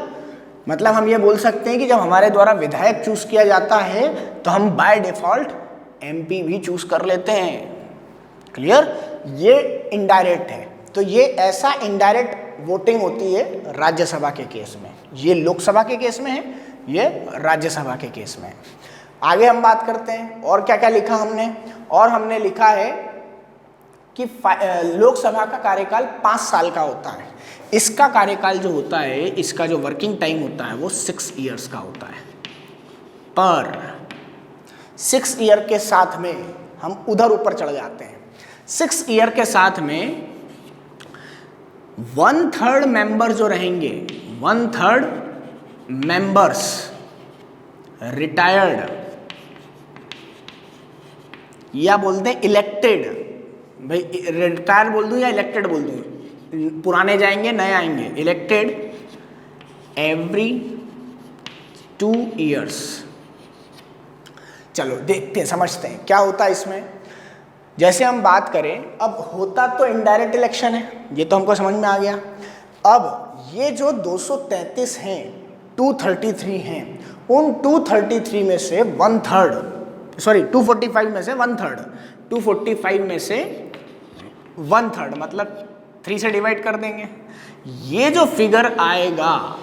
मतलब हम ये बोल सकते हैं कि जब हमारे द्वारा विधायक चूज किया जाता है तो हम बाय डिफॉल्ट एमपी भी चूज कर लेते हैं। क्लियर? ये इनडायरेक्ट है। तो ये ऐसा इनडायरेक्ट वोटिंग होती है राज्यसभा के केस में। ये लोकसभा के केस में है, ये राज्यसभा के केस में है। आगे हम बात करते हैं और क्या क्या लिखा हमने। और हमने लिखा है कि लोकसभा का कार्यकाल 5 साल का होता है। इसका कार्यकाल जो होता है, इसका जो वर्किंग टाइम होता है वो 6 ईयर्स का होता है। पर 6 ईयर के साथ में हम उधर ऊपर चढ़ जाते हैं। 6 ईयर के साथ में 1/3 मेंबर जो रहेंगे, 1/3 मेंबर्स रिटायर्ड, या बोलते हैं इलेक्टेड। भाई रिटायर बोल दूं या इलेक्टेड बोल दूं? पुराने जाएंगे, नए आएंगे। Elected every 2 years. चलो देखते हैं, समझते हैं क्या होता है इसमें। जैसे हम बात करें, अब होता तो इनडायरेक्ट इलेक्शन है, ये तो हमको समझ में आ गया। अब ये जो 233 हैं, 233 हैं, उन 233 में से 245 में से 1/3, 245 में से 1/3 मतलब 3 से डिवाइड कर देंगे। ये जो फिगर आएगा,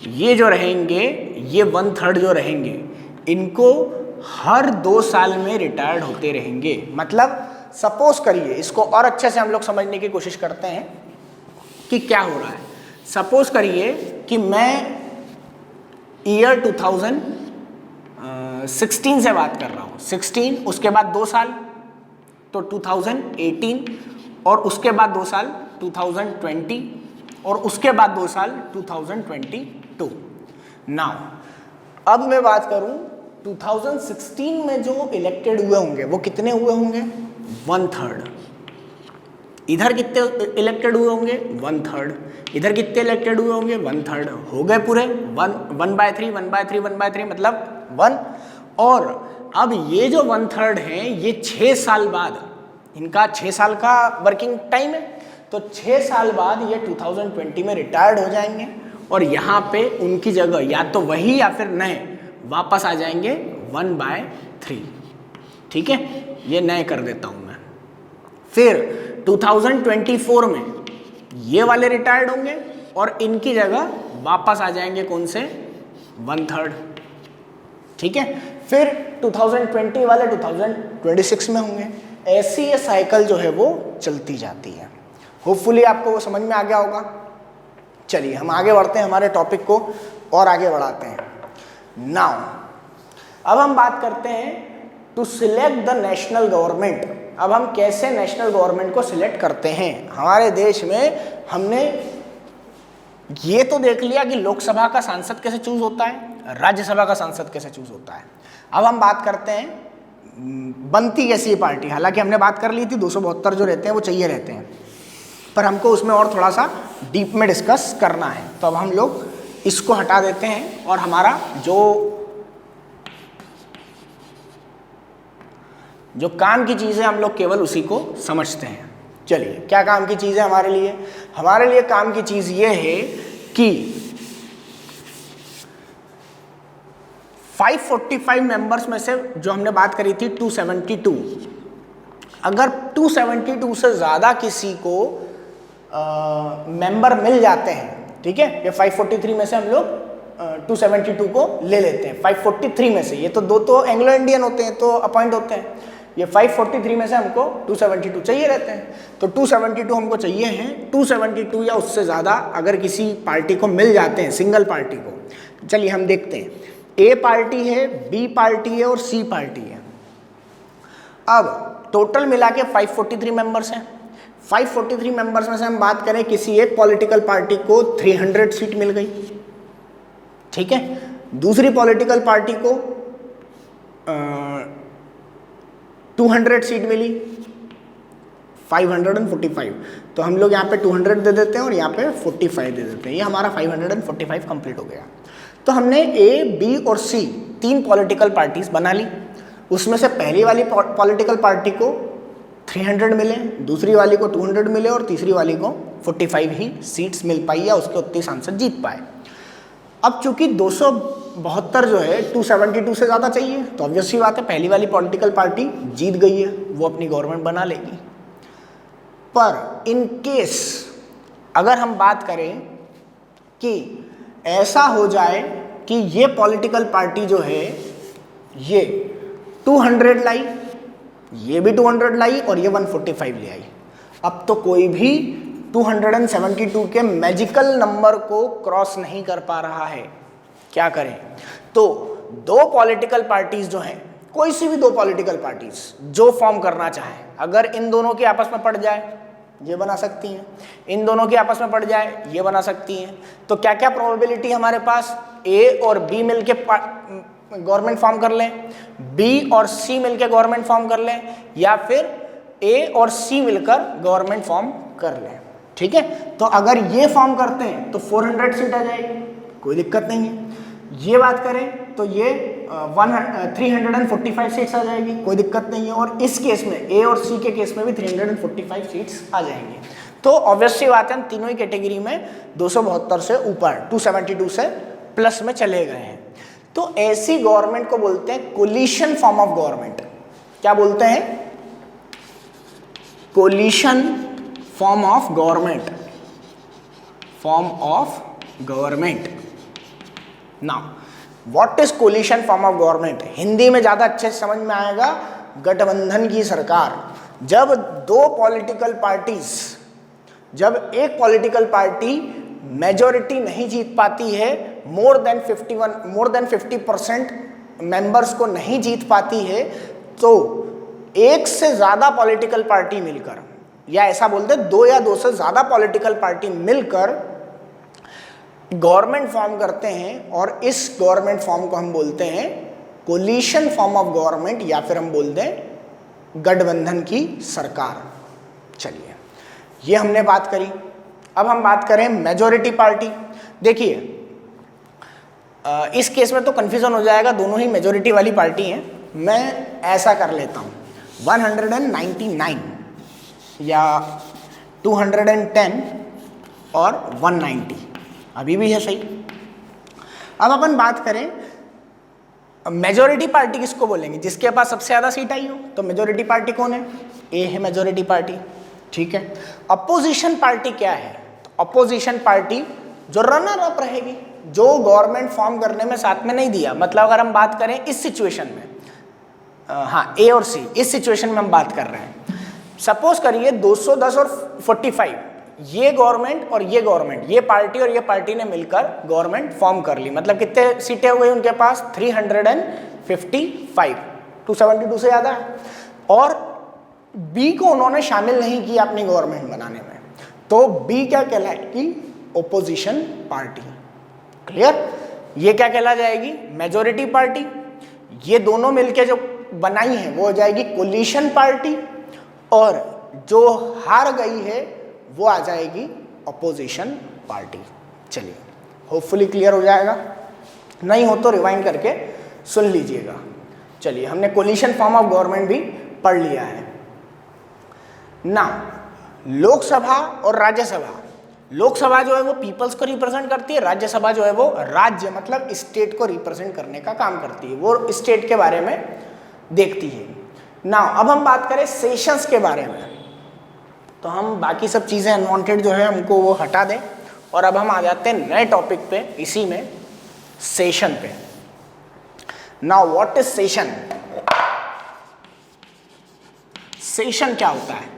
ये जो रहेंगे, ये 1/3 जो रहेंगे, इनको हर 2 साल में रिटायर्ड होते रहेंगे। मतलब सपोज करिए, इसको और अच्छे से हम लोग समझने की कोशिश करते हैं कि क्या हो रहा है। सपोज करिए कि मैं ईयर 2016 से बात कर रहा हूँ। 16, उसके बाद 2 साल तो 2018, और उसके बाद 2 साल 2020, और उसके बाद 2 साल 2022। नाउ अब मैं बात करूं 2016 में जो इलेक्टेड हुए होंगे वो कितने हुए होंगे? 1/3। इधर कितने इलेक्टेड हुए होंगे? 1/3। इधर कितने इलेक्टेड हुए होंगे? 1/3। हो गए पूरे 1/3 1/3 1/3 मतलब 1। और अब ये जो 1/3 हैं, ये 6 साल बाद, इनका 6 साल का वर्किंग टाइम है, तो 6 साल बाद ये 2020 में रिटायर्ड हो जाएंगे, और यहाँ पे उनकी जगह या तो वही या फिर नए वापस आ जाएंगे 1/3। ठीक है, ये नए कर देता हूँ मैं। फिर 2024 में ये वाले रिटायर्ड होंगे और इनकी जगह वापस आ जाएंगे कौन से? 1/3। ठीक है, फिर 2020 वाले 2026 में होंगे। ऐसी ये साइकिल जो है वो चलती जाती है। होपफुली आपको वो समझ में आ गया होगा। चलिए हम आगे बढ़ते हैं, हमारे टॉपिक को और आगे बढ़ाते हैं। नाउ अब हम बात करते हैं to select the national government. अब हम कैसे नेशनल गवर्नमेंट को सिलेक्ट करते हैं। हमारे देश में हमने ये तो देख लिया कि लोकसभा का सांसद कैसे चूज होता है, राज्यसभा का सांसद कैसे चूज होता है। अब हम बात करते हैं बनती कैसी है पार्टी। हालांकि हमने बात कर ली थी 272 जो रहते हैं वो चाहिए रहते हैं, पर हमको उसमें और थोड़ा सा डीप में डिस्कस करना है। तो अब हम लोग इसको हटा देते हैं और हमारा जो काम की चीज़ है हम लोग केवल उसी को समझते हैं। चलिए, क्या काम की चीज़ है हमारे लिए? हमारे लिए काम की चीज़ ये है कि 545 मेंबर्स में से जो हमने बात करी थी 272, अगर 272 से ज़्यादा किसी को मेंबर मिल जाते हैं, ठीक है, ये 543 में से हम लोग 272 को ले लेते हैं। 543 में से, ये तो दो तो एंग्लो इंडियन होते हैं तो अपॉइंट होते हैं, ये 543 में से हमको 272 चाहिए रहते हैं। तो 272 हमको चाहिए हैं। 272 या उससे ज़्यादा अगर किसी पार्टी को मिल जाते हैं, सिंगल पार्टी को, चलिए हम देखते हैं। ए पार्टी है, बी पार्टी है और सी पार्टी है। अब टोटल मिला के 543 मेंबर्स हैं। 543 मेंबर्स में से हम बात करें, किसी एक पॉलिटिकल पार्टी को 300 सीट मिल गई, ठीक है, दूसरी पॉलिटिकल पार्टी को 200 सीट मिली, 545। तो हम लोग यहाँ पे 200 दे देते हैं और यहाँ पे 45 दे देते हैं। ये हमारा 545 कंप्लीट हो गया। तो हमने ए, बी और सी 3 पॉलिटिकल पार्टीज बना ली। उसमें से पहली वाली पॉलिटिकल पार्टी को 300 मिले, दूसरी वाली को 200 मिले और तीसरी वाली को 45 ही सीट्स मिल पाई या उसके उतने सांसद जीत पाए। अब चूंकि 272 जो है 272 से ज़्यादा चाहिए, तो ऑब्वियस सी बात है पहली वाली पॉलिटिकल पार्टी जीत गई है, वो अपनी गवर्नमेंट बना लेगी। पर इन केस अगर हम बात करें कि ऐसा हो जाए कि ये पॉलिटिकल पार्टी जो है ये 200 लाई, ये भी 200 लाई और ये 145 ले आई, अब तो कोई भी 272 के मैजिकल नंबर को क्रॉस नहीं कर पा रहा है। क्या करें? तो दो पॉलिटिकल पार्टीज जो हैं, कोई सी भी दो पॉलिटिकल पार्टीज जो फॉर्म करना चाहे, अगर इन दोनों के आपस में पड़ जाए ये बना सकती हैं, इन दोनों के आपस में पड़ जाए ये बना सकती हैं। तो क्या क्या प्रोबेबिलिटी हमारे पास? ए और बी मिलके गवर्नमेंट फॉर्म कर लें, बी और सी मिलके गवर्नमेंट फॉर्म कर लें, या फिर ए और सी मिलकर गवर्नमेंट फॉर्म कर लें, ठीक है। तो अगर ये फॉर्म करते हैं तो 400 सीट आ जाएगी, कोई दिक्कत नहीं है। ये बात करें तो ये 345 सीट्स आ जाएगी, कोई दिक्कत नहीं है। और इस केस में ए और सी के केस में भी 345 सीट्स आ जाएंगी। तो ऑब्वियसली बात है हम तीनों ही कैटेगरी में 272 से ऊपर 272 से प्लस में चले गए हैं। तो ऐसी गवर्नमेंट को बोलते हैं कोलिशन फॉर्म ऑफ गवर्नमेंट। क्या बोलते हैं? Coalition form of government, form of government. Now what is coalition form of government? Hindi में ज्यादा अच्छे से समझ में आएगा, गठबंधन की सरकार। जब दो पॉलिटिकल पार्टीज, जब एक पॉलिटिकल पार्टी मेजॉरिटी नहीं जीत पाती है, मोर देन 50% मेंबर्स को नहीं जीत पाती है, तो एक से ज्यादा पॉलिटिकल पार्टी मिलकर, या ऐसा बोलते हैं दो या दो से ज्यादा पॉलिटिकल पार्टी मिलकर गवर्नमेंट फॉर्म करते हैं, और इस गवर्नमेंट फॉर्म को हम बोलते हैं कोलिशन फॉर्म ऑफ गवर्नमेंट, या फिर हम बोलते हैं गठबंधन की सरकार। चलिए, ये हमने बात करी। अब हम बात करें मेजॉरिटी पार्टी। देखिए, इस केस में तो कंफ्यूजन हो जाएगा, दोनों ही मेजॉरिटी वाली पार्टी हैं। मैं ऐसा कर लेता हूँ 199 या 210 और 190, अभी भी है सही। अब अपन बात करें मेजॉरिटी पार्टी किसको बोलेंगे? जिसके पास सबसे ज़्यादा सीट आई हो। तो मेजॉरिटी पार्टी कौन है? ए है मेजॉरिटी पार्टी, ठीक है। अपोजिशन पार्टी क्या है? तो अपोजिशन पार्टी जो रनर अप रहेगी, जो गवर्नमेंट फॉर्म करने में साथ में नहीं दिया। मतलब अगर हम बात करें इस सिचुएशन में, हाँ, ए और सी, इस सिचुएशन में हम बात कर रहे हैं। सपोज करिए 210 और 45, ये गवर्नमेंट और ये गवर्नमेंट, ये पार्टी और ये पार्टी ने मिलकर गवर्नमेंट फॉर्म कर ली। मतलब कितने सीटें हो गई उनके पास? 355, 272 से ज़्यादा है। और बी को उन्होंने शामिल नहीं किया अपनी गवर्नमेंट बनाने में, तो बी क्या कहलाएगी? Opposition party. क्लियर? ये क्या कहला जाएगी? Majority party. ये दोनों मिलके जो बनाई है वो हो जाएगी कोलिशन पार्टी, और जो हार गई है वो आ जाएगी अपोजिशन पार्टी। चलिए, होपफुली क्लियर हो जाएगा, नहीं हो तो रिवाइंड करके सुन लीजिएगा। चलिए, हमने कोलिशन फॉर्म ऑफ गवर्नमेंट भी पढ़ लिया है ना। लोकसभा और राज्यसभा, लोकसभा जो है वो पीपल्स को रिप्रेजेंट करती है, राज्यसभा जो है वो राज्य मतलब स्टेट को रिप्रेजेंट करने का काम करती है, वो स्टेट के बारे में देखती है ना। अब हम बात करें सेशंस के बारे में, तो हम बाकी सब चीज़ें अनवांटेड जो है हमको वो हटा दें, और अब हम आ जाते हैं नए टॉपिक पे, इसी में सेशन पे। Now what is session? Session क्या होता है?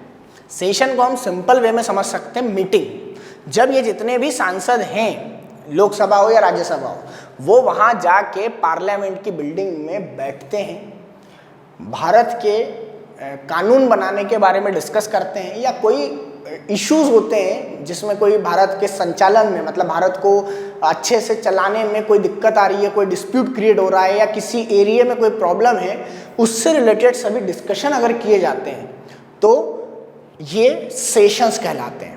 सेशन को हम सिंपल वे में समझ सकते हैं, मीटिंग। जब ये जितने भी सांसद हैं, लोकसभा हो या राज्यसभा हो, वो वहाँ जाके पार्लियामेंट की बिल्डिंग में बैठते हैं, भारत के कानून बनाने के बारे में डिस्कस करते हैं, या कोई इश्यूज होते हैं जिसमें कोई भारत के संचालन में, मतलब भारत को अच्छे से चलाने में कोई दिक्कत आ रही है, कोई डिस्प्यूट क्रिएट हो रहा है, या किसी एरिया में कोई प्रॉब्लम है, उससे रिलेटेड सभी डिस्कशन अगर किए जाते हैं तो ये सेशंस कहलाते हैं।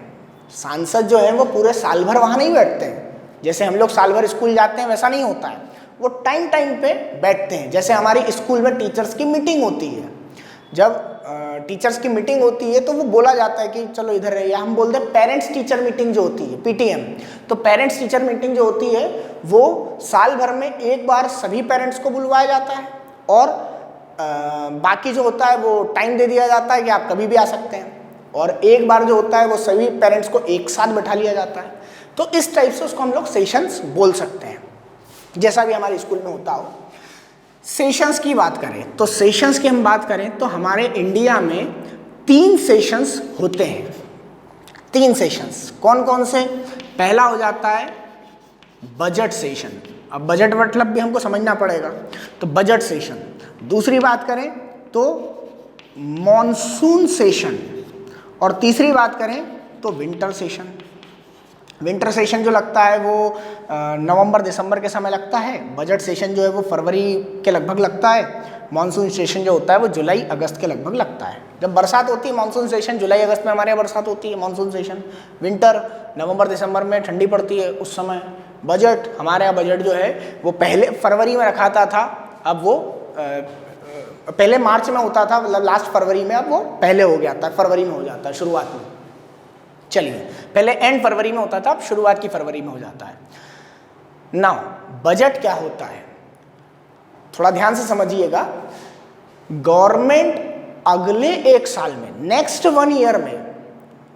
सांसद जो है वो पूरे साल भर वहाँ नहीं बैठते हैं, जैसे हम लोग साल भर स्कूल जाते हैं वैसा नहीं होता है, वो टाइम टाइम पे बैठते हैं। जैसे हमारी स्कूल में टीचर्स की मीटिंग होती है, जब टीचर्स की मीटिंग होती है तो वो बोला जाता है कि चलो इधर है, या हम बोलते हैं पेरेंट्स टीचर मीटिंग जो होती है, पीटीएम। तो पेरेंट्स टीचर मीटिंग जो होती है वो साल भर में एक बार सभी पेरेंट्स को बुलवाया जाता है, और बाकी जो होता है वो टाइम दे दिया जाता है कि आप कभी भी आ सकते हैं, और एक बार जो होता है वो सभी पेरेंट्स को एक साथ बैठा लिया जाता है। तो इस टाइप से उसको हम लोग सेशंस बोल सकते हैं, जैसा भी हमारे स्कूल में होता हो। सेशंस की बात करें तो सेशंस की हम बात करें तो हमारे इंडिया में 3 सेशंस होते हैं। 3 सेशंस कौन कौन से? पहला हो जाता है बजट सेशन। अब बजट मतलब भी हमको समझना पड़ेगा, तो बजट सेशन। दूसरी बात करें तो मॉनसून सेशन, और तीसरी बात करें तो विंटर सेशन। विंटर सेशन जो लगता है वो नवंबर दिसंबर के समय लगता है, बजट सेशन जो है वो फरवरी के लगभग लगता है, मानसून सेशन जो होता है वो जुलाई अगस्त के लगभग लगता है। जब बरसात होती है मानसून सेशन जुलाई अगस्त में हमारे यहाँ बरसात होती है, मानसून सेशन। विंटर नवंबर दिसंबर में ठंडी पड़ती है उस समय। बजट हमारे यहाँ बजट जो है वो पहले फरवरी में रखा था, अब वो पहले मार्च में होता था, मतलब लास्ट फरवरी में, अब वो पहले हो गया था, फरवरी में हो जाता है शुरुआत में। चलिए, पहले एंड फरवरी में होता था, अब शुरुआत की फरवरी में हो जाता है। नाउ बजट क्या होता है, थोड़ा ध्यान से समझिएगा। गवर्नमेंट अगले 1 साल में, नेक्स्ट 1 ईयर में,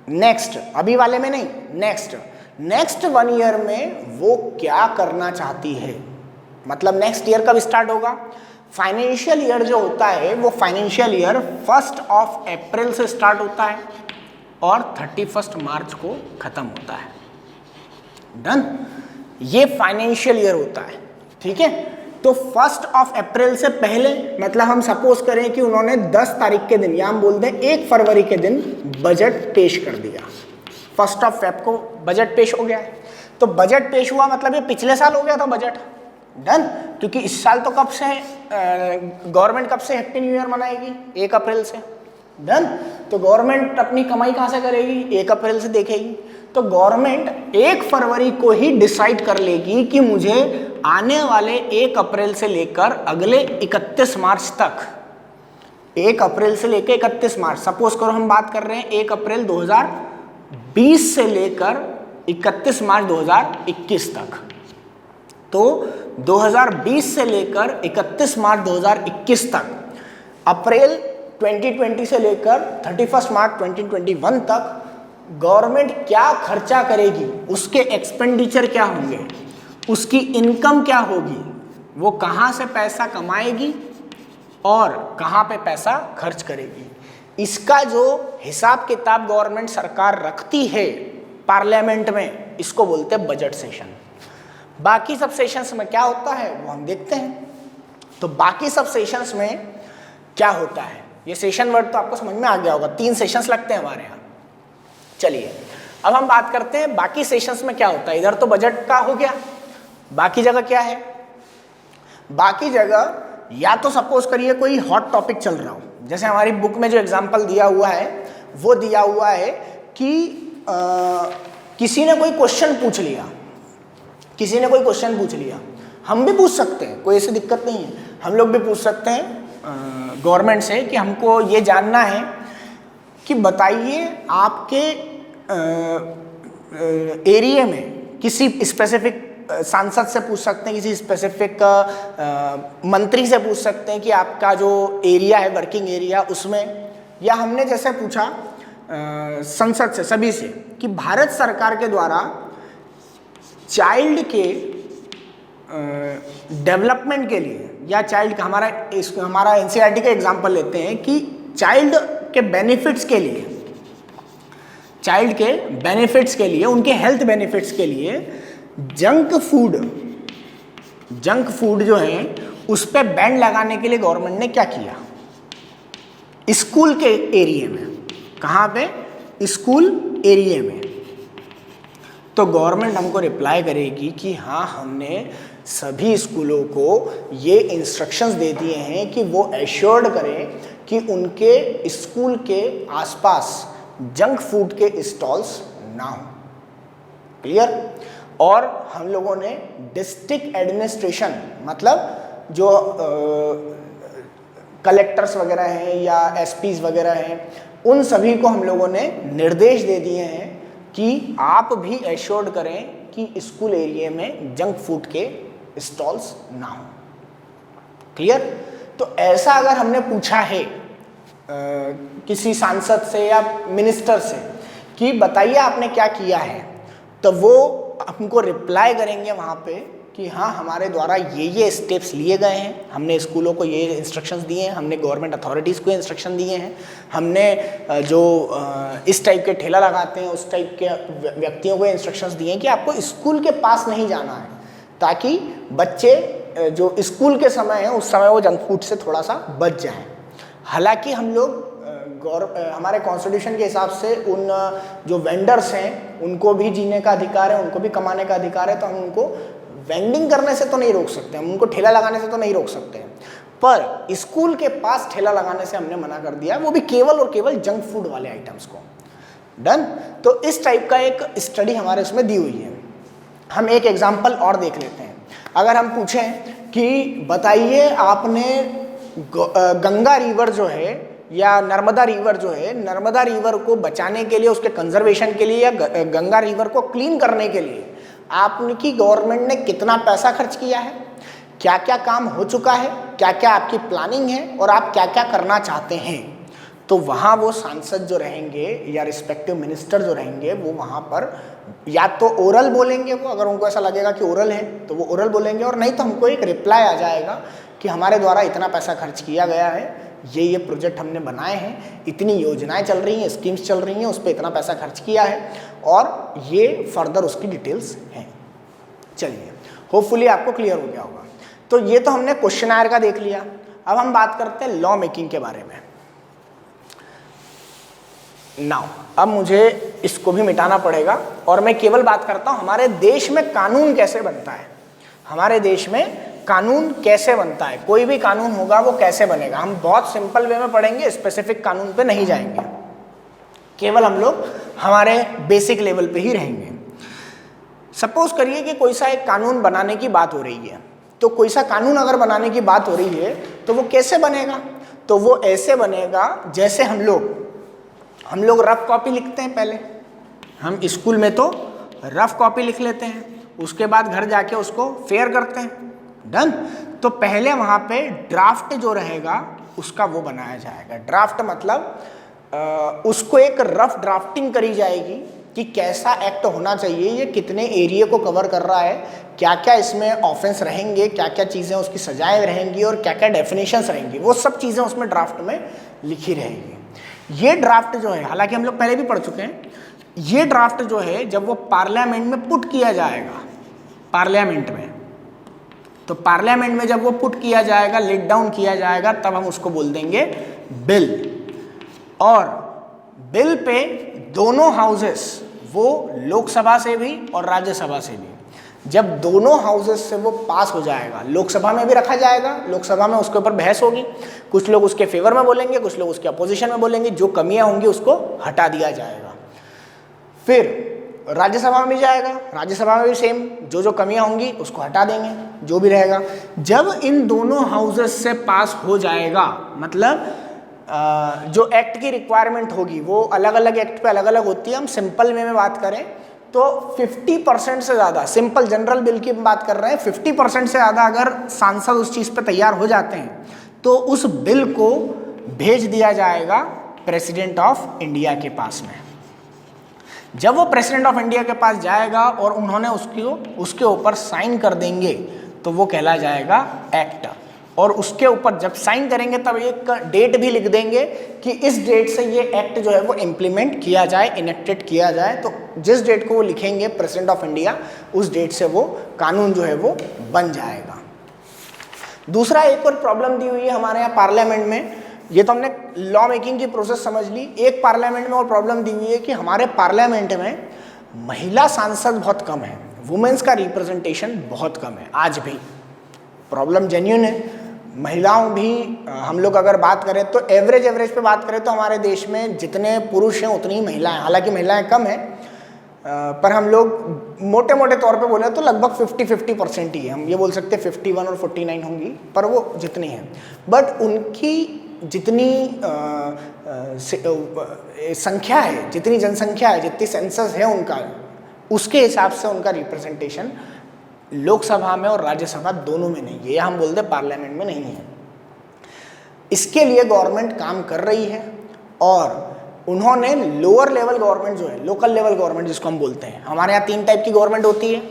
नेक्स्ट अभी वाले में नहीं, नेक्स्ट 1 ईयर में वो क्या करना चाहती है। मतलब नेक्स्ट ईयर कब स्टार्ट होगा? फाइनेंशियल ईयर जो होता है वो फाइनेंशियल ईयर 1 अप्रैल से स्टार्ट होता है और 31 मार्च को खत्म होता है। डन, ये फाइनेंशियल ईयर होता है, ठीक है। तो 1 अप्रैल से पहले, मतलब हम सपोज करें कि उन्होंने 10 तारीख के दिन, या हम बोलते हैं 1 फरवरी के दिन बजट पेश कर दिया, 1 फेब को बजट पेश हो गया है। तो बजट पेश हुआ मतलब ये पिछले साल हो गया था बजट। डन, क्योंकि इस साल तो कब से गवर्नमेंट कब से हैप्पी न्यू ईयर मनाएगी? 1 अप्रैल से। डन, तो गवर्नमेंट अपनी कमाई कहाँ से करेगी? 1 अप्रैल से देखेगी। तो गवर्नमेंट 1 फरवरी को ही डिसाइड कर लेगी कि मुझे आने वाले 1 अप्रैल से लेकर अगले 31 मार्च तक, 1 अप्रैल से लेकर 31 मार्च, सपोज करो हम बात कर रहे हैं 1 अप्रैल 2020 से लेकर 31 मार्च 2021 तक। तो 2020 से लेकर 31 मार्च 2021 तक, अप्रैल 2020 से लेकर 31 मार्च 2021 तक गवर्नमेंट क्या खर्चा करेगी, उसके एक्सपेंडिचर क्या होंगे, उसकी इनकम क्या होगी, वो कहाँ से पैसा कमाएगी और कहाँ पे पैसा खर्च करेगी, इसका जो हिसाब किताब गवर्नमेंट सरकार रखती है पार्लियामेंट में, इसको बोलते हैं बजट सेशन। बाकी सब सेशंस में क्या होता है वो हम देखते हैं। तो बाकी सब सेशंस में क्या होता है, ये सेशन वर्ड तो आपको समझ में आ गया होगा, 3 सेशंस लगते हैं हमारे यहाँ। चलिए, अब हम बात करते हैं बाकी सेशंस में क्या होता है। इधर तो बजट का हो गया, बाकी जगह क्या है? बाकी जगह या तो सपोज करिए कोई हॉट टॉपिक चल रहा हो, जैसे हमारी बुक में जो एग्जाम्पल दिया हुआ है वो दिया हुआ है कि किसी ने कोई क्वेश्चन पूछ लिया, किसी ने कोई क्वेश्चन पूछ लिया, हम भी पूछ सकते हैं, कोई ऐसी दिक्कत नहीं है, हम लोग भी पूछ सकते हैं गवर्नमेंट से कि हमको ये जानना है कि बताइए आपके एरिया में किसी स्पेसिफिक सांसद से पूछ सकते हैं, किसी स्पेसिफिक मंत्री से पूछ सकते हैं कि आपका जो एरिया है वर्किंग एरिया उसमें, या हमने जैसे पूछा संसद से सभी से कि भारत सरकार के द्वारा चाइल्ड के डेवलपमेंट के लिए या चाइल्ड का हमारा एनसीईआरटी का एग्जांपल लेते हैं कि चाइल्ड के बेनिफिट्स के लिए, चाइल्ड के बेनिफिट्स के लिए, उनके हेल्थ बेनिफिट्स के लिए जंक फूड जो है उस पर बैन लगाने के लिए गवर्नमेंट ने क्या किया, स्कूल के एरिया में, कहाँ पे, स्कूल एरिया में। तो गवर्नमेंट हमको रिप्लाई करेगी कि हाँ हमने सभी स्कूलों को ये इंस्ट्रक्शंस दे दिए हैं कि वो एश्योर्ड करें कि उनके स्कूल के आसपास जंक फूड के स्टॉल्स ना हो। क्लियर? और हम लोगों ने डिस्ट्रिक्ट एडमिनिस्ट्रेशन, मतलब जो कलेक्टर्स वगैरह हैं या एसपीज वगैरह हैं, उन सभी को हम लोगों ने निर्देश दे दिए हैं कि आप भी एश्योर्ड करें कि स्कूल एरिया में जंक फूड के स्टॉल्स ना हो। क्लियर? तो ऐसा अगर हमने पूछा है किसी सांसद से या मिनिस्टर से कि बताइए आपने क्या किया है, तो वो हमको रिप्लाई करेंगे वहाँ पे कि हाँ हमारे द्वारा ये स्टेप्स लिए गए हैं, हमने स्कूलों को ये इंस्ट्रक्शंस दिए हैं, हमने गवर्नमेंट अथॉरिटीज़ को इंस्ट्रक्शन दिए हैं, हमने जो इस टाइप के ठेला लगाते हैं उस टाइप के व्यक्तियों को इंस्ट्रक्शंस दिए हैं कि आपको स्कूल के पास नहीं जाना है, ताकि बच्चे जो स्कूल के समय है उस समय वो जंक फूड से थोड़ा सा बच जाएँ। हालांकि हम लोग हमारे कॉन्स्टिट्यूशन के हिसाब से उन जो वेंडर्स हैं उनको भी जीने का अधिकार है, उनको भी कमाने का अधिकार है, तो हम उनको वेंडिंग करने से तो नहीं रोक सकते, हम उनको ठेला लगाने से तो नहीं रोक सकते हैं, पर स्कूल के पास ठेला लगाने से हमने मना कर दिया, वो भी केवल और केवल जंक फूड वाले आइटम्स को। डन? तो इस टाइप का एक स्टडी हमारे उसमें दी हुई है। हम एक एग्जाम्पल और देख लेते हैं। अगर हम पूछें कि बताइए आपने गंगा रिवर जो है या नर्मदा रिवर जो है, नर्मदा रिवर को बचाने के लिए, उसके कंजर्वेशन के लिए या गंगा रिवर को क्लीन करने के लिए आपकी गवर्नमेंट ने कितना पैसा खर्च किया है, क्या क्या काम हो चुका है, क्या क्या आपकी प्लानिंग है और आप क्या क्या करना चाहते हैं, तो वहाँ वो सांसद जो रहेंगे या रिस्पेक्टिव मिनिस्टर जो रहेंगे वो वहाँ पर या तो ओरल बोलेंगे, वो अगर उनको ऐसा लगेगा कि ओरल है तो वो ओरल बोलेंगे, और नहीं तो हमको एक रिप्लाई आ जाएगा कि हमारे द्वारा इतना पैसा खर्च किया गया है, ये प्रोजेक्ट हमने बनाए हैं, इतनी योजनाएं चल रही हैं, स्कीम्स चल रही हैं, उस पर इतना पैसा खर्च किया है, और ये फर्दर उसकी डिटेल्स हैं। चलिए, होपफुली आपको क्लियर हो गया होगा। तो ये तो हमने क्वेश्चनर का देख लिया। अब हम बात करते हैं लॉ मेकिंग के बारे में। नाउ अब मुझे इसको भी मिटाना पड़ेगा और मैं केवल बात करता हूं हमारे देश में कानून कैसे बनता है। हमारे देश में कानून कैसे बनता है, कोई भी कानून होगा वो कैसे बनेगा, हम बहुत सिंपल वे में पढ़ेंगे, स्पेसिफिक कानून पे नहीं जाएंगे, केवल हम लोग हमारे बेसिक लेवल पे ही रहेंगे। सपोज करिए कि कोई सा एक कानून बनाने की बात हो रही है, तो कोई सा कानून अगर बनाने की बात हो रही है तो वो कैसे बनेगा, तो वो ऐसे बनेगा जैसे हम लोग रफ कॉपी लिखते हैं। पहले हम स्कूल में तो रफ कॉपी लिख लेते हैं, उसके बाद घर जाके उसको फेयर करते हैं। डन? तो पहले वहाँ पे ड्राफ्ट जो रहेगा उसका वो बनाया जाएगा। ड्राफ्ट मतलब उसको एक रफ ड्राफ्टिंग करी जाएगी कि कैसा एक्ट होना चाहिए, ये कितने एरिया को कवर कर रहा है, क्या क्या इसमें ऑफेंस रहेंगे, क्या क्या चीज़ें उसकी सजाएं रहेंगी और क्या क्या डेफिनेशंस रहेंगी, वो सब चीज़ें उसमें ड्राफ्ट में लिखी रहेगी। ये ड्राफ्ट जो है, हालांकि हम लोग पहले भी पढ़ चुके हैं, ये ड्राफ्ट जो है जब वो पार्लियामेंट में पुट किया जाएगा, पार्लियामेंट में, तो पार्लियामेंट में जब वो पुट किया जाएगा, लेट डाउन किया जाएगा, तब हम उसको बोल देंगे बिल। और बिल पे दोनों हाउसेस, वो लोकसभा से भी और राज्यसभा से भी, जब दोनों हाउसेस से वो पास हो जाएगा, लोकसभा में भी रखा जाएगा, लोकसभा में उसके ऊपर बहस होगी, कुछ लोग उसके फेवर में बोलेंगे, कुछ लोग उसके अपोजिशन में बोलेंगे, जो कमियां होंगी उसको हटा दिया जाएगा। फिर राज्यसभा में भी जाएगा, राज्यसभा में भी सेम, जो जो कमियां होंगी उसको हटा देंगे, जो भी रहेगा। जब इन दोनों हाउसेस से पास हो जाएगा, मतलब जो एक्ट की रिक्वायरमेंट होगी वो अलग अलग एक्ट पे अलग अलग होती है। हम सिंपल वे में बात करें तो 50% से ज़्यादा, सिंपल जनरल बिल की बात कर रहे हैं, 50% से ज़्यादा अगर सांसद उस चीज़ पे तैयार हो जाते हैं तो उस बिल को भेज दिया जाएगा प्रेसिडेंट ऑफ इंडिया के पास में। जब वो प्रेसिडेंट ऑफ इंडिया के पास जाएगा और उन्होंने उसके ऊपर साइन कर देंगे तो वो कहला जाएगा एक्ट। और उसके ऊपर जब साइन करेंगे तब एक डेट भी लिख देंगे कि इस डेट से ये एक्ट जो है वो इम्प्लीमेंट किया जाए, इनेक्टेड किया जाए। तो जिस डेट को वो लिखेंगे प्रेसिडेंट ऑफ इंडिया, उस डेट से वो कानून जो है वो बन जाएगा। दूसरा एक और प्रॉब्लम दी हुई है हमारे यहाँ पार्लियामेंट में। ये तो हमने लॉ मेकिंग की प्रोसेस समझ ली। एक पार्लियामेंट में और प्रॉब्लम दी हुई है कि हमारे पार्लियामेंट में महिला सांसद बहुत कम है, वुमेन्स का रिप्रेजेंटेशन बहुत कम है। आज भी प्रॉब्लम जेन्युइन है। महिलाओं भी, हम लोग अगर बात करें तो एवरेज पे बात करें तो हमारे देश में जितने पुरुष हैं उतनी ही महिलाएं, हालांकि महिलाएं कम हैं, पर हम लोग मोटे मोटे तौर पे बोले तो लगभग 50-50% ही है। हम ये बोल सकते हैं 51 और 49 होंगी, पर वो जितनी हैं। बट उनकी जितनी संख्या है, जितनी जनसंख्या है, जितनी सेंसस है उनका, उसके हिसाब से उनका रिप्रेजेंटेशन लोकसभा में और राज्यसभा दोनों में नहीं है। ये हम बोलते पार्लियामेंट में नहीं है। इसके लिए गवर्नमेंट काम कर रही है और उन्होंने लोअर लेवल गवर्नमेंट जो है, लोकल लेवल गवर्नमेंट जिसको हम बोलते हैं, हमारे यहाँ 3 टाइप की गवर्नमेंट होती है।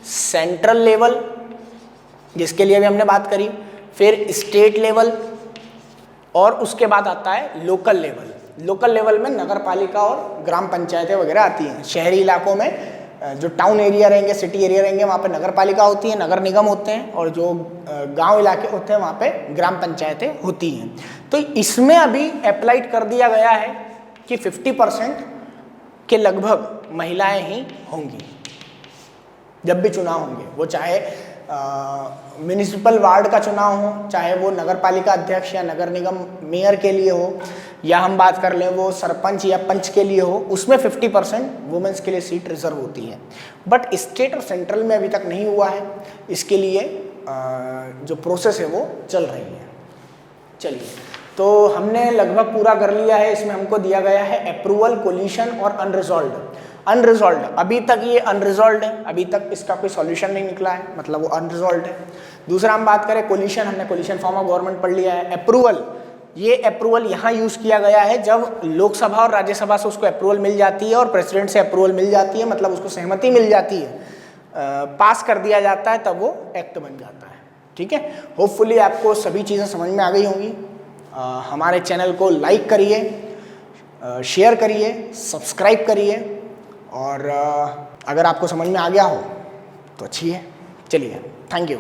सेंट्रल लेवल, जिसके लिए भी हमने बात करी, फिर स्टेट लेवल, और उसके बाद आता है लोकल लेवल। लोकल लेवल में नगर पालिका और ग्राम पंचायतें वगैरह आती हैं। शहरी इलाकों में जो टाउन एरिया रहेंगे, सिटी एरिया रहेंगे, वहाँ पे नगर पालिका होती है, नगर निगम होते हैं, और जो गांव इलाके होते हैं वहाँ पे ग्राम पंचायतें होती हैं। तो इसमें अभी अप्लाइड कर दिया गया है कि 50% के लगभग महिलाएं ही होंगी जब भी चुनाव होंगे, वो चाहे म्युनिसिपल वार्ड का चुनाव हो, चाहे वो नगर पालिका अध्यक्ष या नगर निगम मेयर के लिए हो, या हम बात कर लें वो सरपंच या पंच के लिए हो, उसमें 50% वुमेन्स के लिए सीट रिजर्व होती है। बट स्टेट और सेंट्रल में अभी तक नहीं हुआ है। इसके लिए जो प्रोसेस है वो चल रही है। चलिए, तो हमने लगभग पूरा कर लिया है। इसमें हमको दिया गया है अप्रूवल, कोलिशन और अनरिजॉल्व्ड। अभी तक ये अनरिजॉल्व्ड है, अभी तक इसका कोई सॉल्यूशन नहीं निकला है, मतलब वो अनरिजॉल्व्ड है। दूसरा हम बात करें कोलिशन, हमने कोलिशन फॉर्म ऑफ गवर्नमेंट पढ़ लिया है। अप्रूवल, ये अप्रूवल यहाँ यूज़ किया गया है जब लोकसभा और राज्यसभा से उसको अप्रूवल मिल जाती है और प्रेसिडेंट से अप्रूवल मिल जाती है, मतलब उसको सहमति मिल जाती है, पास कर दिया जाता है, तब वो एक्ट बन जाता है। ठीक है, होपफुली आपको सभी चीज़ें समझ में आ गई होंगी। हमारे चैनल को लाइक करिए, शेयर करिए, सब्सक्राइब करिए, और अगर आपको समझ में आ गया हो तो अच्छी है। चलिए, थैंक यू।